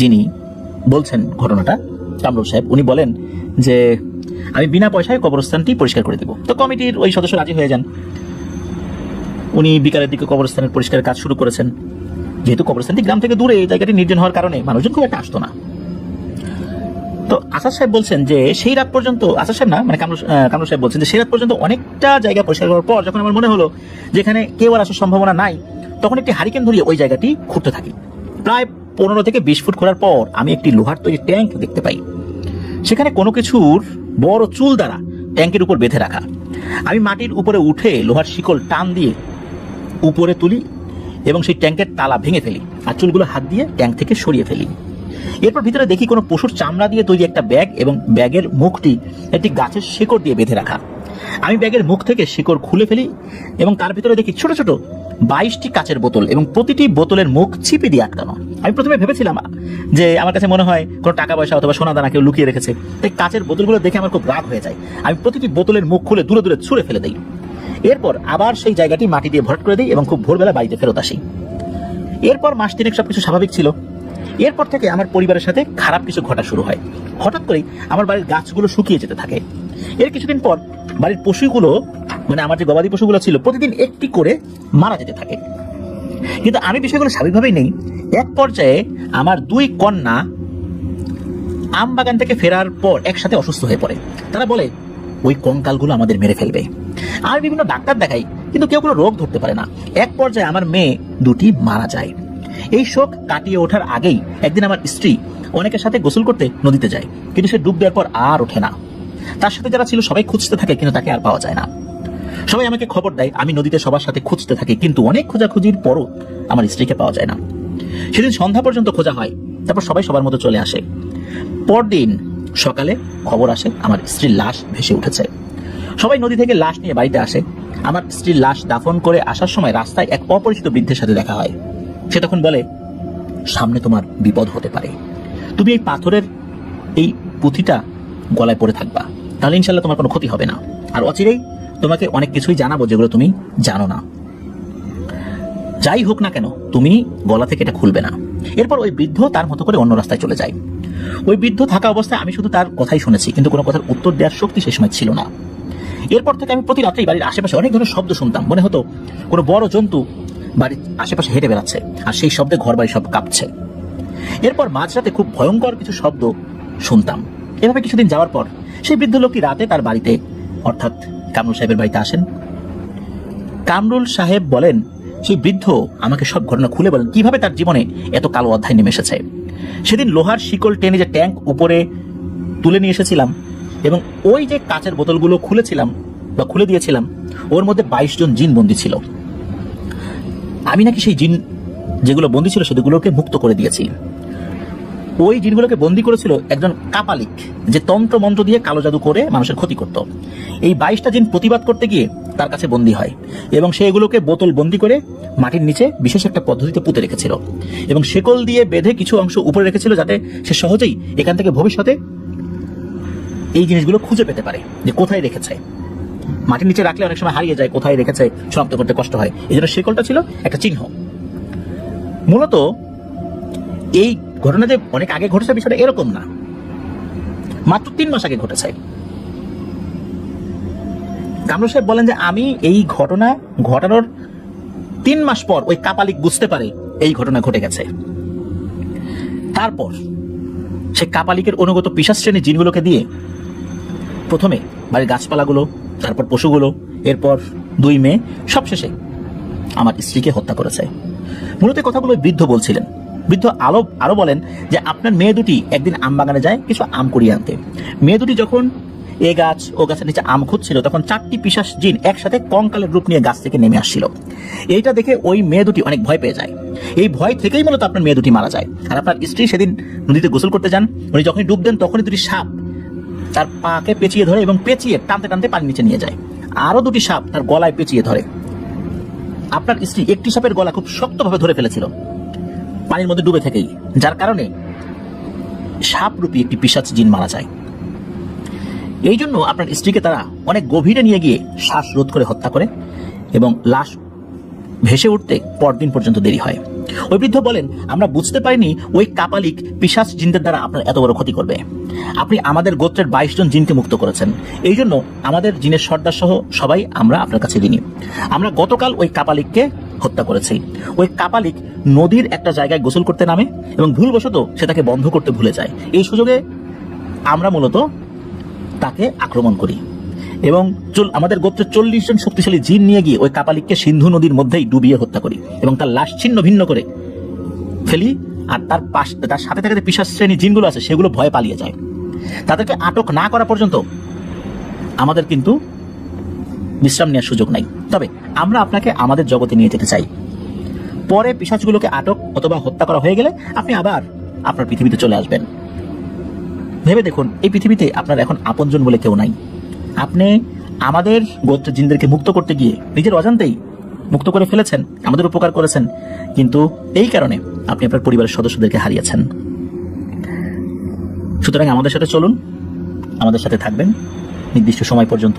যিনি বলছেন ঘটনাটা, কামরুল সাহেব, উনি বলেন যে আমি বিনা পয়সায় কবরস্থানটি পরিষ্কার করে দেব। তো কমিটির ওই সদস্য রাজি হয়ে যান। উনি বিকালের দিকে কবরস্থানের পরিষ্কারের কাজ শুরু করেছেন। যেহেতু কবরস্থানটি গ্রাম থেকে দূরে, এই জায়গাটি নির্জন হওয়ার কারণে মানুষজন খুব একটা আসতো না। তো আসাদ সাহেব বলছেন যে সেই রাত পর্যন্ত, আসাদ সাহেব না মানে কামরুল সাহেব বলছেন যে সেই রাত পর্যন্ত অনেকটা জায়গা পরিষ্কার করার পর যখন আমার মনে হলো যেখানে কেউ আর আসার সম্ভাবনা নাই, তখন একটি হারিকেন ধরিয়ে ওই জায়গাটি খুঁড়তে থাকি। প্রায় 15 থেকে 20 ফুট খোঁড়ার পর আমি একটি লোহার তৈরি ট্যাঙ্ক দেখতে পাই। সেখানে কোনো কিছুর বড় চুল দ্বারা ট্যাঙ্কের উপর বেঁধে রাখা। আমি মাটির উপরে উঠে লোহার শিকল টান দিয়ে উপরে তুলি এবং সেই ট্যাঙ্কের তালা ভেঙে ফেলি আর চুলগুলো হাত দিয়ে ট্যাঙ্ক থেকে সরিয়ে ফেলি। এরপর ভিতরে দেখি কোনো পশুর চামড়া দিয়ে তৈরি একটা ব্যাগ এবং ব্যাগের মুখটি একটি গাছের শিকড় দিয়ে বেঁধে রাখা। আমি ব্যাগের মুখ থেকে শিকড় খুলে ফেলি এবং তার ভিতরে দেখি ছোট ছোট 22টি কাচের বোতল এবং প্রতিটি বোতলের মুখ ছিপে দিয়ে আটকানো। আমি প্রথমে ভেবেছিলাম যে আমার কাছে মনে হয় কোনো টাকা পয়সা অথবা সোনা দানা কেউ লুকিয়ে রেখেছে। তাই কাচের বোতলগুলো দেখে আমার খুব রাগ হয়ে যায়। আমি প্রতিটি বোতলের মুখ খুলে দূরে দূরে ছুঁড়ে ফেলে দিই। এরপর আবার সেই জায়গাটি মাটি দিয়ে ভরাট করে দিই এবং খুব ভোরবেলা বাড়িতে ফেরত আসি। এরপর মাস তিনেক সবকিছু স্বাভাবিক ছিল। এরপর থেকে আমার পরিবারের সাথে খারাপ কিছু ঘটা শুরু হয়। হঠাৎ করেই আমার বাড়ির গাছগুলো শুকিয়ে যেতে থাকে। এর কিছুদিন পর বাড়ির পশুগুলো, মানে আমার যে গবাদি পশুগুলো ছিল, প্রতিদিন একটি করে মারা যেতে থাকে। কিন্তু আমি বিষয়গুলো স্বাভাবিকভাবেই নেই। এক পর্যায়ে আমার 2 কন্যা আম বাগান থেকে ফেরার পর একসাথে অসুস্থ হয়ে পড়ে। তারা বলে ওই কঙ্কালগুলো আমাদের মেরে ফেলবে। আর বিভিন্ন ডাক্তার দেখাই, কিন্তু কেউ কোনো রোগ ধরতে পারে না। এক পর্যায়ে আমার মেয়ে 2টি মারা যায়। এই শোক কাটিয়ে ওঠার আগেই একদিন আমার স্ত্রী অনেকের সাথে গোসল করতে নদীতে যায়, কিন্তু সে ডুব দেওয়ার পর আর ওঠে না। তার সাথে যারা ছিল সবাই খুঁজতে থাকে, কিন্তু তাকে আর পাওয়া যায় না। সবাই আমাকে খবর দেয়, আমি নদীতে সবার সাথে খুঁজতে থাকি, কিন্তু অনেক খোঁজাখুঁজির পরও আমার স্ত্রীকে পাওয়া যায় না। সেদিন সন্ধ্যা পর্যন্ত খোঁজা হয়, তারপর সবাই সবার মতো চলে আসে। পরদিন সকালে খবর আসে আমার স্ত্রীর লাশ ভেসে উঠেছে। সবাই নদী থেকে লাশ নিয়ে বাড়িতে আসে। আমার স্ত্রীর লাশ দাফন করে আসার সময় রাস্তায় এক অপরিচিত বৃদ্ধের সাথে দেখা হয়। সে তখন বলে, সামনে তোমার বিপদ হতে পারে, তুমি এই পাথরের এই পুঁথিটা গলায় পড়ে থাকবা, তাহলে ইনশাল্লাহ তোমার কোনো ক্ষতি হবে না, আর অচিরেই তোমাকে অনেক কিছুই জানাবো যেগুলো তুমি জানো না। যাই হোক না কেন তুমি গলা থেকে এটা খুলবে না। এরপর ওই বৃদ্ধ তার মতো করে অন্য রাস্তায় চলে যায়। ওই বৃদ্ধ থাকা অবস্থায় আমি শুধু তার কথাই শুনেছি, কিন্তু কোনো কথার উত্তর দেওয়ার শক্তি সে সময় ছিল না। এরপর থেকে আমি প্রতি রাত্রেই বাড়ির আশেপাশে অনেক ধরনের শব্দ শুনতাম। মনে হতো কোনো বড় জন্তু বাড়ির আশেপাশে হেঁটে বেড়াচ্ছে, আর সেই শব্দে ঘর বাড়ি সব কাঁপছে। এরপর মাঝরাতে খুব ভয়ঙ্কর কিছু শব্দ শুনতাম। এভাবে কিছুদিন যাওয়ার পর সেই বৃদ্ধ লোকটি রাতে তার বাড়িতে, অর্থাৎ কামরুল সাহেবের বাড়িতে আসেন। কামরুল সাহেব বলেন, সেই বৃদ্ধ আমাকে সব ঘটনা খুলে বলেন কিভাবে তার জীবনে এত কালো অধ্যায় নেমে এসেছে। সেদিন লোহার শিকল টেনে যে ট্যাঙ্ক উপরে তুলে নিয়ে এসেছিলাম, এবং ওই যে কাঁচের বোতলগুলো খুলেছিলাম বা খুলে দিয়েছিলাম, ওর মধ্যে 22 জন জিন বন্দী ছিল। আমি নাকি সেই জিন যেগুলো বন্দী ছিল সেগুলোকে মুক্ত করে দিয়েছি। ওই জিনগুলোকে বন্দী করেছিল একজন কাপালিক, যে তন্ত্র মন্ত্র দিয়ে কালো জাদু করে মানুষের ক্ষতি করত। এই 22টা জিন প্রতিবাদ করতে গিয়ে তার কাছে বন্দী হয়, এবং সে এগুলোকে বোতল বন্দী করে মাটির নিচে বিশেষ একটা পদ্ধতিতে পুঁতে রেখেছিল, এবং শেকল দিয়ে বেঁধে কিছু অংশ উপরে রেখেছিল, যাতে সে সহজেই এখান থেকে ভবিষ্যতে এই জিনিসগুলো খুঁজে পেতে পারে যে কোথায় রেখেছে। মাটির নিচে রাখলে অনেক সময় হারিয়ে যায়, কোথায় রেখেছে শনাক্ত করতে কষ্ট হয়। এই জন্য শেকলটা ছিল একটা চিহ্ন। মূলত এই ঘটনা যে অনেক আগে ঘটেছে বিষয়টা এরকম না, মাত্র 3 মাস আগে ঘটেছে। কামরুল সাহেব বলেন যে আমি এই ঘটনা ঘটানোর 3 মাস পর ওই কাপালিক বুঝতে পারে এই ঘটনা ঘটে গেছে। তারপর সে কাপালিকের অনুগত পিশাচ শ্রেণীর জিনগুলোকে দিয়ে প্রথমে বাড়ির গাছপালাগুলো, তারপর পশুগুলো, এরপর 2 মেয়ে, সবশেষে আমার স্ত্রীকে হত্যা করেছে। মূলত কথাগুলো বৃদ্ধ বলছিলেন। বৃদ্ধ আরো বলেন যে আপনার মেয়ে দুটি একদিন আম বাগানে যায় কিছু আম কুড়িয়ে আনতে। মেয়ে দুটি যখন এ গাছ ও গাছের নিচে আম খুঁজছিল, তখন 4টি পিশাচ জিন একসাথে কঙ্কালের রূপ নিয়ে গাছ থেকে নেমে আসছিল। এইটা দেখে ওই মেয়ে দুটি অনেক ভয় পেয়ে যায়। এই ভয় থেকেই মূলত আপনার মেয়ে দুটি মারা যায়। আর আপনার স্ত্রী সেদিন নদীতে গোসল করতে যান, উনি যখনই ডুব দেন তখনই 2টি সাপ তার পাকে পেঁচিয়ে ধরে এবং পেঁচিয়ে টানতে টানতে পানির নিচে নিয়ে যায়। আরো 2টি সাপ তার গলায় পেঁচিয়ে ধরে। আপনার স্ত্রী একটি সাপের গলা খুব শক্তভাবে ধরে ফেলেছিল পানির মধ্যে ডুবে থেকেই, যার কারণে সাপরূপী একটি পিশাচ জিন মারা যায়। এই জন্য আপনার স্ত্রীকে তারা অনেক গভীরে নিয়ে গিয়ে শ্বাসরোধ করে হত্যা করে, এবং লাশ ভেসে উঠতে পরদিন পর্যন্ত দেরি হয়। ওই বৃদ্ধ বলেন, আমরা বুঝতে পারিনি ওই কাপালিক পিশাচ জিনদের দ্বারা আপনার এত বড় ক্ষতি করবে। আপনি আমাদের গোত্রের 22 জন জিনকে মুক্ত করেছেন, এই জন্য আমাদের জিনের সর্দার সহ সবাই আমরা আপনার কাছে ঋণী। আমরা গতকাল ওই কাপালিককে হত্যা করেছি। ওই কাপালিক নদীর একটা জায়গায় গোসল করতে নামে এবং ভুলবশত সে তাকে বন্ধ করতে ভুলে যায়। এই সুযোগে আমরা মূলত তাকে আক্রমণ করি এবং আমাদের গোত্রের 40 জন শক্তিশালী জিন নিয়ে গিয়ে ওই কাপালিককে সিন্ধু নদীর মধ্যেই ডুবিয়ে হত্যা করি এবং তার লাশ ছিন্ন ভিন্ন করে ফেলি। আর তার সাথে থাকা যে পিশাচ শ্রেণী জিনগুলো আছে সেগুলো ভয়ে পালিয়ে যায়। তাদেরকে আটক না করা পর্যন্ত আমাদের কিন্তু বিশ্রাম নেওয়ার সুযোগ নাই। তবে আমরা আপনাকে আমাদের জগতে নিয়ে যেতে চাই। পরে পিশাচগুলোকে আটক অথবা হত্যা করা হয়ে গেলে আপনি আবার আপনার পৃথিবীতে চলে আসবেন। ভেবে দেখুন, এই পৃথিবীতে আপনার এখন আপনজন বলে কেউ নাই। আপনি আমাদের গোত্রের জিনদেরকে মুক্ত করতে গিয়ে নিজের অজান্তেই মুক্ত করে ফেলেছেন, আমাদের উপকার করেছেন, কিন্তু এই কারণে আপনি আপনার পরিবারের সদস্যদেরকে হারিয়েছেন। সুতরাং আমাদের সাথে চলুন, আমাদের সাথে থাকবেন নির্দিষ্ট সময় পর্যন্ত।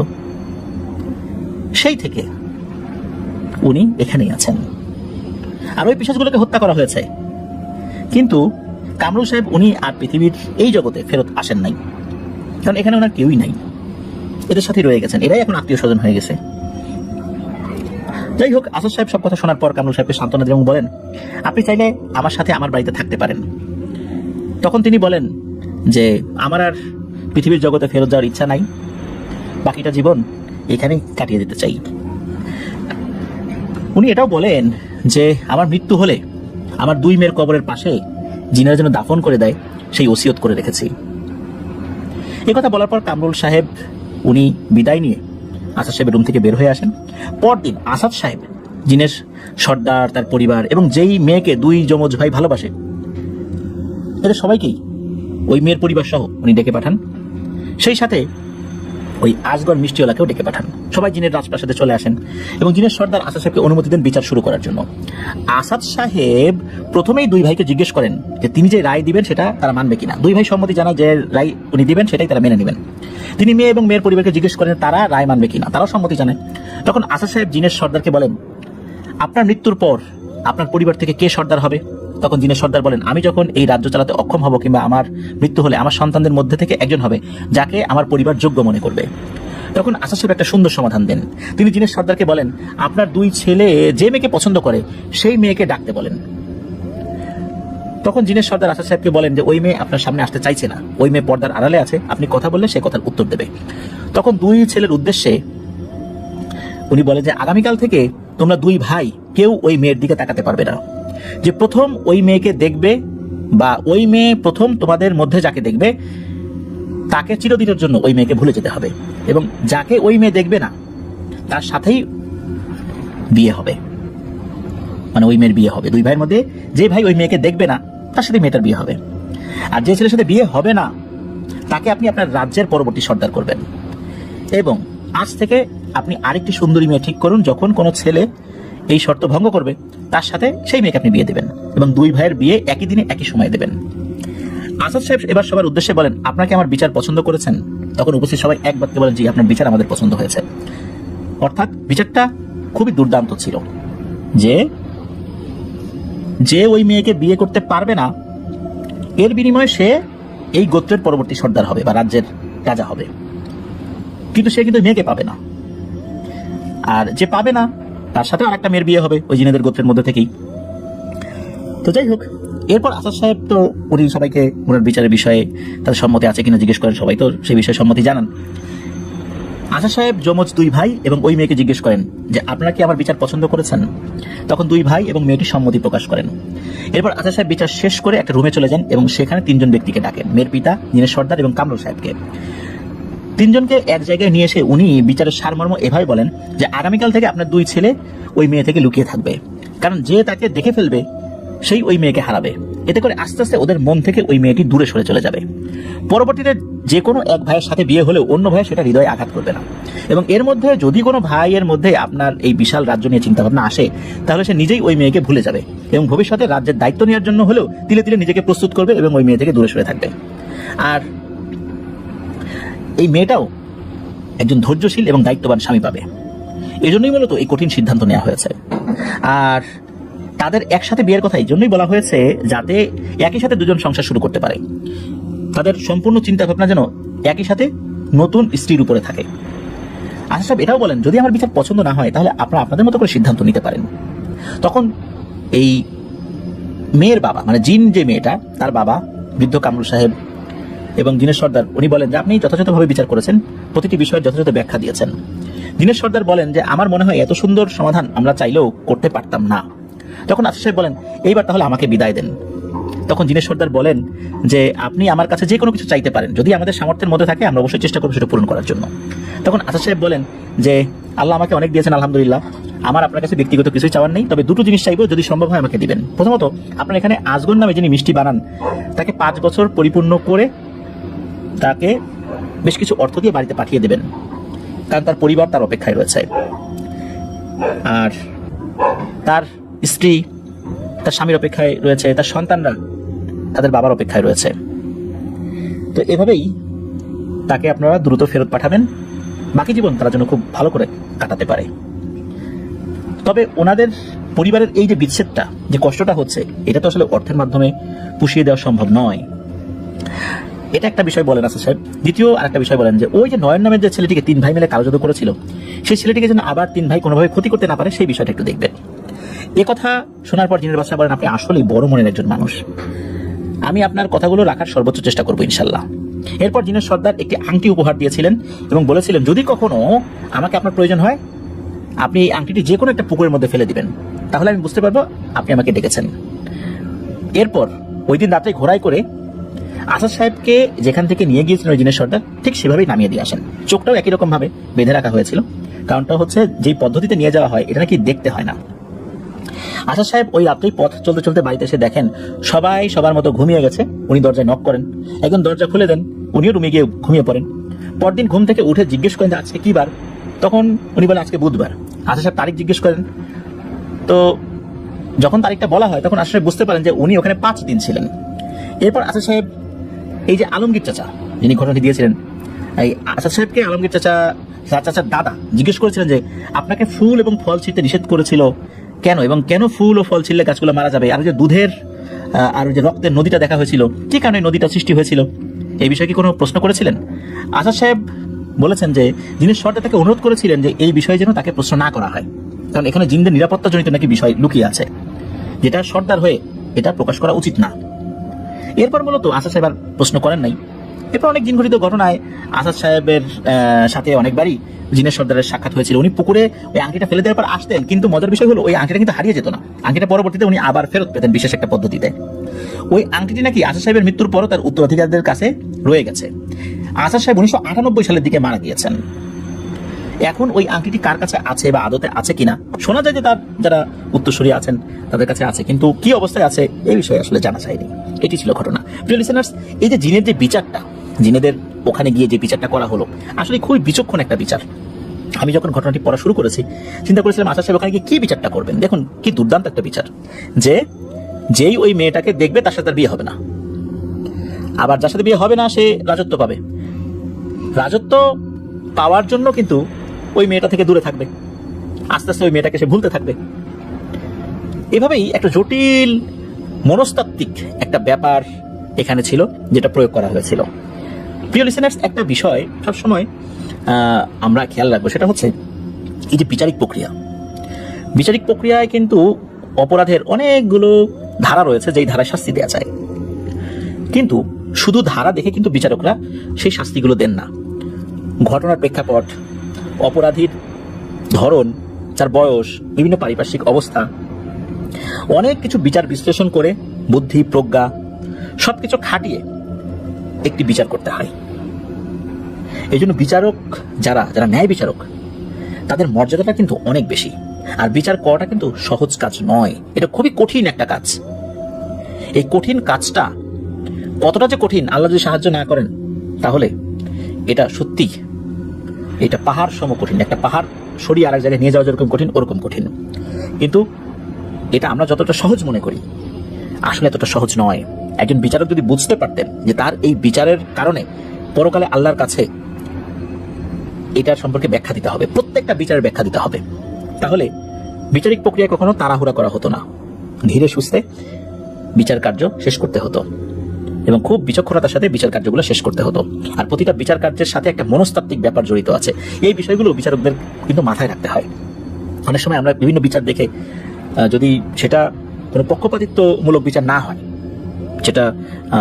সেই থেকে উনি এখানেই আছেন। আর ওই পিশাচগুলোকে হত্যা করা হয়েছে, কিন্তু কামরুল সাহেব উনি আর পৃথিবীর এই জগতে ফেরত আসেন নাই, কারণ এখানে ওনার কেউই নাই। এদের সাথে রয়ে গেছেন, এরাই এখন আত্মীয় স্বজন হয়ে গেছে। যাই হোক, আসাদ সাহেব সব কথা শোনার পর কামরুল সাহেবকে সান্ত্বনা দেন এবং বলেন, আপনি চাইলে আমার সাথে আমার বাড়িতে থাকতে পারেন। তখন তিনি বলেন যে আমার আর পৃথিবীর জগতে ফেরত যাওয়ার ইচ্ছা নাই, বাকিটা জীবন এখানেই কাটিয়ে দিতে চাই। উনি এটাও বলেন যে আমার মৃত্যু হলে আমার 2 মেয়ের কবরের পাশে জিনারা যেন দাফন করে দেয় সেই ওসিয়ত করে রেখেছি। এই কথা বলার পর কামরুল সাহেব উনি বিদায় নিয়ে আসাদ সাহেবের রুম থেকে বের হয়ে আসেন। পরদিন আসাদ সাহেব জিনের সর্দার, তার পরিবার এবং যেই মেয়েকে দুই যমজ ভাই ভালোবাসে, এদের সবাইকেই ওই মেয়ের পরিবার সহ উনি ডেকে পাঠান। সেই সাথে ওই আজগর মিষ্টিওয়ালাকেও ডেকে পাঠান। সবাই জিনের রাজপ্রাসাদে চলে আসেন এবং জিনের সর্দার আসাদ সাহেবকে অনুমতি দেন বিচার শুরু করার জন্য। আসাদ সাহেব প্রথমেই দুই ভাইকে জিজ্ঞেস করেন যে তিনি যে রায় দিবেন সেটা তারা মানবে কিনা। দুই ভাই সম্মতি জানায় যে রায় উনি দিবেন সেটাই তারা মেনে নেবেন। তিনি মেয়ে এবং মেয়ের পরিবারকে জিজ্ঞেস করেন তারা রায় মানবে কিনা, তারাও সম্মতি জানায়। তখন আসাদ সাহেব জিনের সর্দারকে বলেন, আপনার মৃত্যুর পর আপনার পরিবার থেকে কে সর্দার হবে? তখন জিনের সর্দার বলেন, আমি যখন এই রাজ্য চালাতে অক্ষম হব কিংবা আমার মৃত্যু হলে আমার সন্তানদের মধ্যে থেকে একজন হবে যাকে আমার পরিবার যোগ্য মনে করবে। তখন আসাদ সাহেব একটা সুন্দর সমাধান দেন। তিনি জিনের সর্দারকে বলেন, আপনার দুই ছেলে যে মেয়েকে পছন্দ করে সেই মেয়েকে ডাকতে বলেন। তখন জিনের সর্দার আসাদ সাহেবকে বলেন যে ওই মেয়ে আপনার সামনে আসতে চাইছে না, ওই মেয়ে পর্দার আড়ালে আছে, আপনি কথা বললে সে কথার উত্তর দেবে। তখন দুই ছেলের উদ্দেশ্যে উনি বলেন যে আগামীকাল থেকে তোমরা দুই ভাই কেউ ওই মেয়ের দিকে তাকাতে পারবে না। যে প্রথম ওই মেয়েকে দেখবে বা ওই মেয়ে প্রথম তোমাদের মধ্যে যাকে দেখবে তাকে চিরদিনের জন্য ওই মেয়েকে ভুলে যেতে হবে, এবং যাকে ওই মেয়ে দেখবে না তার সাথেই বিয়ে হবে, মানে ওই মেয়ের বিয়ে হবে। দুই ভাইয়ের মধ্যে যে ভাই ওই মেয়েকে দেখবে না তার সাথে মেয়েটার বিয়ে হবে, আর যে ছেলের সাথে বিয়ে হবে না তাকে আপনি আপনার রাজ্যের পরবর্তী সর্দার করবেন। এবং আজ থেকে আপনি আরেকটি সুন্দরী মেয়ে ঠিক করুন, যখন কোনো ছেলে এই শর্ত ভঙ্গ করবে তার সাথে সেই মেয়েকে আপনি বিয়ে দেবেন এবং দুই ভাইয়ের বিয়ে একই দিনে একই সময় দেবেন। আসাদ সাহেব এবার সবার উদ্দেশ্যে বলেন, আপনাকে আমার বিচার পছন্দ করেছেন? তখন উপস্থিত সবাই এক বাক্যে বলেন, জি, আপনার বিচার আমাদের পছন্দ হয়েছে। অর্থাৎ বিচারটা খুবই দুর্দান্ত ছিল যে ওই মেয়েকে বিয়ে করতে পারবে না এর বিনিময়ে সে এই গোত্রের পরবর্তী সর্দার হবে বা রাজ্যের রাজা হবে, কিন্তু সে কিন্তু মেয়েকে পাবে না। আর যে পাবে না তার সাথে আরেকটা মেয়ের বিয়ে হবে ওই জিনেদের গোত্রের মধ্যে থেকেই। তো যাই হোক, এরপর আসাদ সাহেব তো উনি সবাইকে ওনার বিচারের বিষয়ে তাদের সম্মতি আছে কিনা জিজ্ঞেস করেন, সবাই তো সেই বিষয়ে সম্মতি জানান। আসাদ সাহেব যমজ দুই ভাই এবং ওই মেয়েকে জিজ্ঞেস করেন যে আপনারা কি আমার বিচার পছন্দ করেছেন? তখন দুই ভাই এবং মেয়েটি সম্মতি প্রকাশ করেন। এরপর আসাদ সাহেব বিচার শেষ করে একটা রুমে চলে যান এবং সেখানে তিনজন ব্যক্তিকে ডাকেন, মেয়ের পিতা, জিনের সর্দার এবং কামরুল সাহেবকে। তিনজনকে এক জায়গায় নিয়ে এসে উনি বিচারের সারমর্ম এভাবে বলেন যে আগামীকাল থেকে আপনার দুই ছেলে ওই মেয়ে থেকে লুকিয়ে থাকবে, কারণ যে তাকে দেখে ফেলবে সেই ওই মেয়েকে হারাবে। এতে করে আস্তে আস্তে ওদের মন থেকে ওই মেয়েটি দূরে সরে চলে যাবে। পরবর্তীতে যে কোনো এক ভাইয়ের সাথে বিয়ে হলেও অন্য ভাই সেটা হৃদয়ে আঘাত করবে না, এবং এর মধ্যে যদি কোনো ভাইয়ের মধ্যে আপনার এই বিশাল রাজ্য নিয়ে চিন্তা ভাবনা আসে তাহলে সে নিজেই ওই মেয়েকে ভুলে যাবে এবং ভবিষ্যতে রাজ্যের দায়িত্ব নেওয়ার জন্য হলেও তিলে তিলে নিজেকে প্রস্তুত করবে এবং ওই মেয়ে থেকে দূরে সরে থাকবে। আর এই মেয়েটাও একজন ধৈর্যশীল এবং দায়িত্ববান স্বামী পাবে। এজন্যই মূলত এই কঠিন সিদ্ধান্ত নেওয়া হয়েছে। আর তাদের একসাথে বিয়ের কথা এই জন্যই বলা হয়েছে যাতে একই সাথে দুজন সংসার শুরু করতে পারে, তাদের সম্পূর্ণ চিন্তা ভাবনা যেন একই সাথে নতুন স্ত্রীর উপরে থাকে। আসাদ সাহেব এটাও বলেন, যদি আমার বিচার পছন্দ না হয় তাহলে আপনারা আপনাদের মতো করে সিদ্ধান্ত নিতে পারেন। তখন এই মেয়ের বাবা, মানে জিন যে মেয়েটা, তার বাবা বৃদ্ধ কামরুল সাহেব এবং জিনের সর্দার, উনি বলেন যে আপনি যথাযথভাবে বিচার করেছেন, প্রতিটি বিষয়ের যথাযথ ব্যাখ্যা দিয়েছেন। জিনের সর্দার বলেন যে আমার মনে হয় এত সুন্দর সমাধান আমরা চাইলেও করতে পারতাম না। তখন আসাদ সাহেব বলেন, এইবার তাহলে আমাকে বিদায় দেন। তখন জিনের সর্দার বলেন যে আপনি আমার কাছে যে কোনো কিছু চাইতে পারেন, যদি আমাদের সামর্থ্যের মধ্যে থাকে আমরা অবশ্যই চেষ্টা করবো সেটা পূরণ করার জন্য। তখন আসাদ সাহেব বলেন যে আল্লাহ আমাকে অনেক দিয়েছেন, আলহামদুলিল্লাহ, আমার আপনার কাছে ব্যক্তিগত কিছুই চাওয়ার নেই, তবে দুটো জিনিস চাইবো, যদি সম্ভব হয় আমাকে দিবেন। প্রথমত, আপনার এখানে আজগর নামে যিনি মিষ্টি বানান তাকে 5 বছর পরিপূর্ণ করে তাকে বেশ কিছু অর্থ দিয়ে বাড়িতে পাঠিয়ে দেবেন, কারণ তার পরিবার তার অপেক্ষায় রয়েছে, আর তার স্ত্রী তার স্বামীর অপেক্ষায় রয়েছে, তার সন্তানরা তাদের বাবার অপেক্ষায় রয়েছে। তো এভাবেই তাকে আপনারা দ্রুত ফেরত পাঠাবেন, বাকি জীবন তারা যেন খুব ভালো করে কাটাতে পারে। তবে ওনাদের পরিবারের এই যে বিচ্ছেদটা, যে কষ্টটা হচ্ছে, এটা তো আসলে অর্থের মাধ্যমে পুষিয়ে দেওয়া সম্ভব নয়। এটা একটা বিষয় বলেন আসাদ সাহেব। দ্বিতীয় আরেকটা বিষয় বলেন যে ওই যে নয়ন নামের যে ছেলেটিকে 3 ভাই মিলে কালোজাদু করেছিল, সেই ছেলেটিকে যেন আবার 3 ভাই কোনোভাবে ক্ষতি করতে না পারে সেই বিষয়টা একটু দেখবেন। এ কথা শোনার পর জিনের বাদশা বলেন, আপনি আসলেই বড় মনের একজন মানুষ, আমি আপনার কথাগুলো রাখার সর্বোচ্চ চেষ্টা করবো ইনশাল্লাহ। এরপর জিনের সর্দার একটি আংটি উপহার দিয়েছিলেন এবং বলেছিলেন যদি কখনো আমাকে আপনার প্রয়োজন হয় আপনি এই আংটিটি যে কোনো একটা পুকুরের মধ্যে ফেলে দিবেন, তাহলে আমি বুঝতে পারবো আপনি আমাকে ডেকেছেন। এরপর ওই দিন রাতে ঘোড়ায় করে আসাদ সাহেবকে যেখান থেকে নিয়ে গিয়েছিলেন ওই জিনের সর্দার ঠিক সেভাবেই নামিয়ে দিয়ে আসেন। চোখটাও একই রকম ভাবে বেঁধে রাখা হয়েছিল, কারণটা হচ্ছে যেই পদ্ধতিতে নিয়ে যাওয়া হয় এটা নাকি দেখতে হয় না, আসাদ সাহেব ওই রাত্রেই পথ চলতে চলতে বাড়িতে এসে দেখেন সবাই সবার মতো ঘুমিয়ে গেছে। উনি দরজায় নক করেন, একজন দরজা খুলে দেন, উনিও রুমে গিয়ে ঘুমিয়ে পড়েন। পরদিন ঘুম থেকে উঠে জিজ্ঞেস করেন যে আজকে কি বার, তখন উনি বলেন আজকে বুধবার। আসাদ সাহেব তারিখ জিজ্ঞেস করেন, তো যখন তারিখটা বলা হয় তখন আসাদ সাহেব বুঝতে পারেন যে উনি ওখানে 5 দিন ছিলেন। এরপর আসাদ সাহেব এই যে আলমগীর চাচা যিনি ঘটনাটি দিয়েছিলেন, এই আসাদ সাহেবকে আলমগীর চাচার দাদা জিজ্ঞেস করেছিলেন যে আপনাকে ফুল এবং ফল ছিঁড়তে নিষেধ করেছিল কেন, এবং কেন ফুল ও ফল ছিঁড়লে গাছগুলো মারা যাবে, আর যে দুধের আর যে রক্তের নদীটা দেখা হয়েছিল কি কারণে নদীটা সৃষ্টি হয়েছিল, এই বিষয়ে কি কোনো প্রশ্ন করেছিলেন? আসাদ সাহেব বলেছেন যে যিনি সর্দার তাকে অনুরোধ করেছিলেন যে এই বিষয়ে যেন তাকে প্রশ্ন না করা হয়, কারণ এখানে জিনদের নিরাপত্তা জনিত নাকি বিষয় লুকিয়ে আছে, যেটা সর্দার হয়ে এটা প্রকাশ করা উচিত না। এরপর মূলত আসাদ সাহেব আর প্রশ্ন করেন নাই। এরপর অনেক জিন ঘটিত ঘটনায় আসাদ সাহেবের সাথে অনেকবারই জিনের সর্দারের সাক্ষাৎ হয়েছিল। উনি পুকুরে ওই আংটিটা ফেলে দেওয়ার পর আসতেন, কিন্তু মজার বিষয় হলো ওই আংটিটা কিন্তু হারিয়ে যেত না, আংটিটা পরবর্তীতে উনি আবার ফেরত পেতেন বিশেষ একটা পদ্ধতিতে। ওই আংটিটি নাকি আসাদ সাহেবের মৃত্যুর পরও তার উত্তরাধিকারীদের কাছে রয়ে গেছে। আসাদ সাহেব 1998 সালের দিকে মারা গিয়েছেন। এখন ওই আংটিটি কার কাছে আছে বা আদতে আছে কিনা, শোনা যায় যে তার যারা উত্তরসূরি আছেন তাদের কাছে আছে, কিন্তু কি অবস্থায় আছে এই বিষয়ে আসলে জানা যায়নি। এটি ছিল ঘটনা। প্রিয় লিসেনার্স, এই যে জিনের যে বিচারটা, জিনেদের ওখানে গিয়ে যে বিচারটা করা হলো আসলে খুবই বিচক্ষণ একটা বিচার। আমি যখন ঘটনাটি পড়া শুরু করেছি চিন্তা করেছিলাম আসাদ সাহেব ওখানে গিয়ে কি বিচারটা করবেন। দেখুন কি দুর্দান্ত একটা বিচার, যে যেই ওই মেয়েটাকে দেখবে তার সাথে তার বিয়ে হবে না, আবার যার সাথে বিয়ে হবে না সে রাজত্ব পাবে, রাজত্ব পাওয়ার জন্য কিন্তু ওই মেয়েটা থেকে দূরে থাকবে, আস্তে আস্তে ওই মেয়েটাকে সে ভুলতে থাকবে। এভাবেই একটা জটিল মনস্তাত্ত্বিক একটা ব্যাপার এখানে ছিল যেটা প্রয়োগ করা হয়েছিল। প্রিয় লিসেনার্স, একটা বিষয় সবসময় আমরা খেয়াল রাখবো, সেটা হচ্ছে এই যে বিচারিক প্রক্রিয়া, বিচারিক প্রক্রিয়ায় কিন্তু অপরাধের অনেকগুলো ধারা রয়েছে যেই ধারায় শাস্তি দেওয়া যায়, কিন্তু শুধু ধারা দেখে কিন্তু বিচারকরা সেই শাস্তিগুলো দেন না। ঘটনার প্রেক্ষাপট, অপরাধীর ধরন, তার বয়স, বিভিন্ন পারিপার্শ্বিক অবস্থা, অনেক কিছু বিচার বিশ্লেষণ করে বুদ্ধি প্রজ্ঞা সবকিছু খাটিয়ে একটি বিচার করতে হয়। এই জন্য বিচারক যারা ন্যায় বিচারক তাদের মর্যাদাটা কিন্তু অনেক বেশি। আর বিচার করাটা কিন্তু সহজ কাজ নয়, এটা খুবই কঠিন একটা কাজ। এই কঠিন কাজটা কতটা যে কঠিন, আল্লাহ যদি সাহায্য না করেন তাহলে এটা সত্যি এটা পাহাড় সম কঠিন। একটা পাহাড় সরিয়ে আরেক জায়গায় নিয়ে যাওয়া যেরকম কঠিন ওরকম কঠিন। কিন্তু এটা আমরা যতটা সহজ মনে করি আসলে এতটা সহজ নয়। একজন বিচারক যদি বুঝতে পারতেন যে তার এই বিচারের কারণে পরকালে আল্লাহর কাছে এটার সম্পর্কে ব্যাখ্যা দিতে হবে, প্রত্যেকটা বিচারের ব্যাখ্যা দিতে হবে, তাহলে বিচারিক প্রক্রিয়া কখনো তাড়াহুড়া করা হতো না, ধীরে সুস্থে বিচার কার্য শেষ করতে হতো এবং খুব বিচক্ষণতার সাথে বিচার কার্যগুলো শেষ করতে হতো। আর প্রতিটা বিচার কার্যের সাথে একটা মনস্তাত্ত্বিক ব্যাপার জড়িত আছে। এই বিষয়গুলো বিচারকদের কিন্তু মাথায় রাখতে হয়। অনেক সময় আমরা বিভিন্ন বিচার দেখে যদি সেটা কোনো পক্ষপাতিত্বমূলক বিচার না হয়, যেটা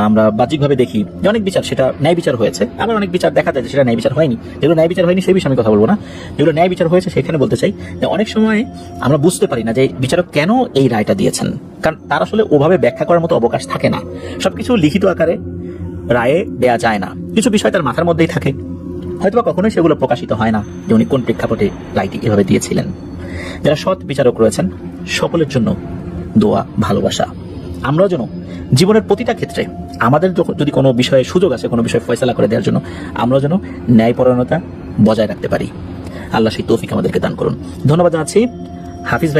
আমরা বাহ্যিকভাবে দেখি যে অনেক বিচার সেটা ন্যায় বিচার হয়েছে, আবার অনেক বিচার দেখা যায় যে সেটা ন্যায় বিচার হয়নি। যেগুলো ন্যায় বিচার হয়নি সেই বিষয়ে আমি কথা বলবো না, যেগুলো ন্যায় বিচার হয়েছে সেখানে বলতে চাই যে অনেক সময় আমরা বুঝতে পারি না যে বিচারক কেন এই রায়টা দিয়েছেন, কারণ তার আসলে ওভাবে ব্যাখ্যা করার মতো অবকাশ থাকে না। সবকিছু লিখিত আকারে রায়ে দেয়া যায় না, কিছু বিষয় তার মাথার মধ্যেই থাকে, হয়তোবা কখনোই সেগুলো প্রকাশিত হয় না যে উনি কোন প্রেক্ষাপটে রায়টি এভাবে দিয়েছিলেন। যারা সৎ বিচারক রয়েছেন সকলের জন্য দোয়া, ভালোবাসা। আমরাও যেন জীবনের প্রতিটা ক্ষেত্রে আমাদের যদি কোনো বিষয়ে সুযোগ আছে, কোনো বিষয় ফয়সালা করে দেওয়ার জন্য, আমরাও যেন ন্যায়পরায়ণতা বজায় রাখতে পারি। আল্লাহ সেই তৌফিক আমাদেরকে দান করুন। ধন্যবাদ জানাচ্ছি হাফিজ ভাই।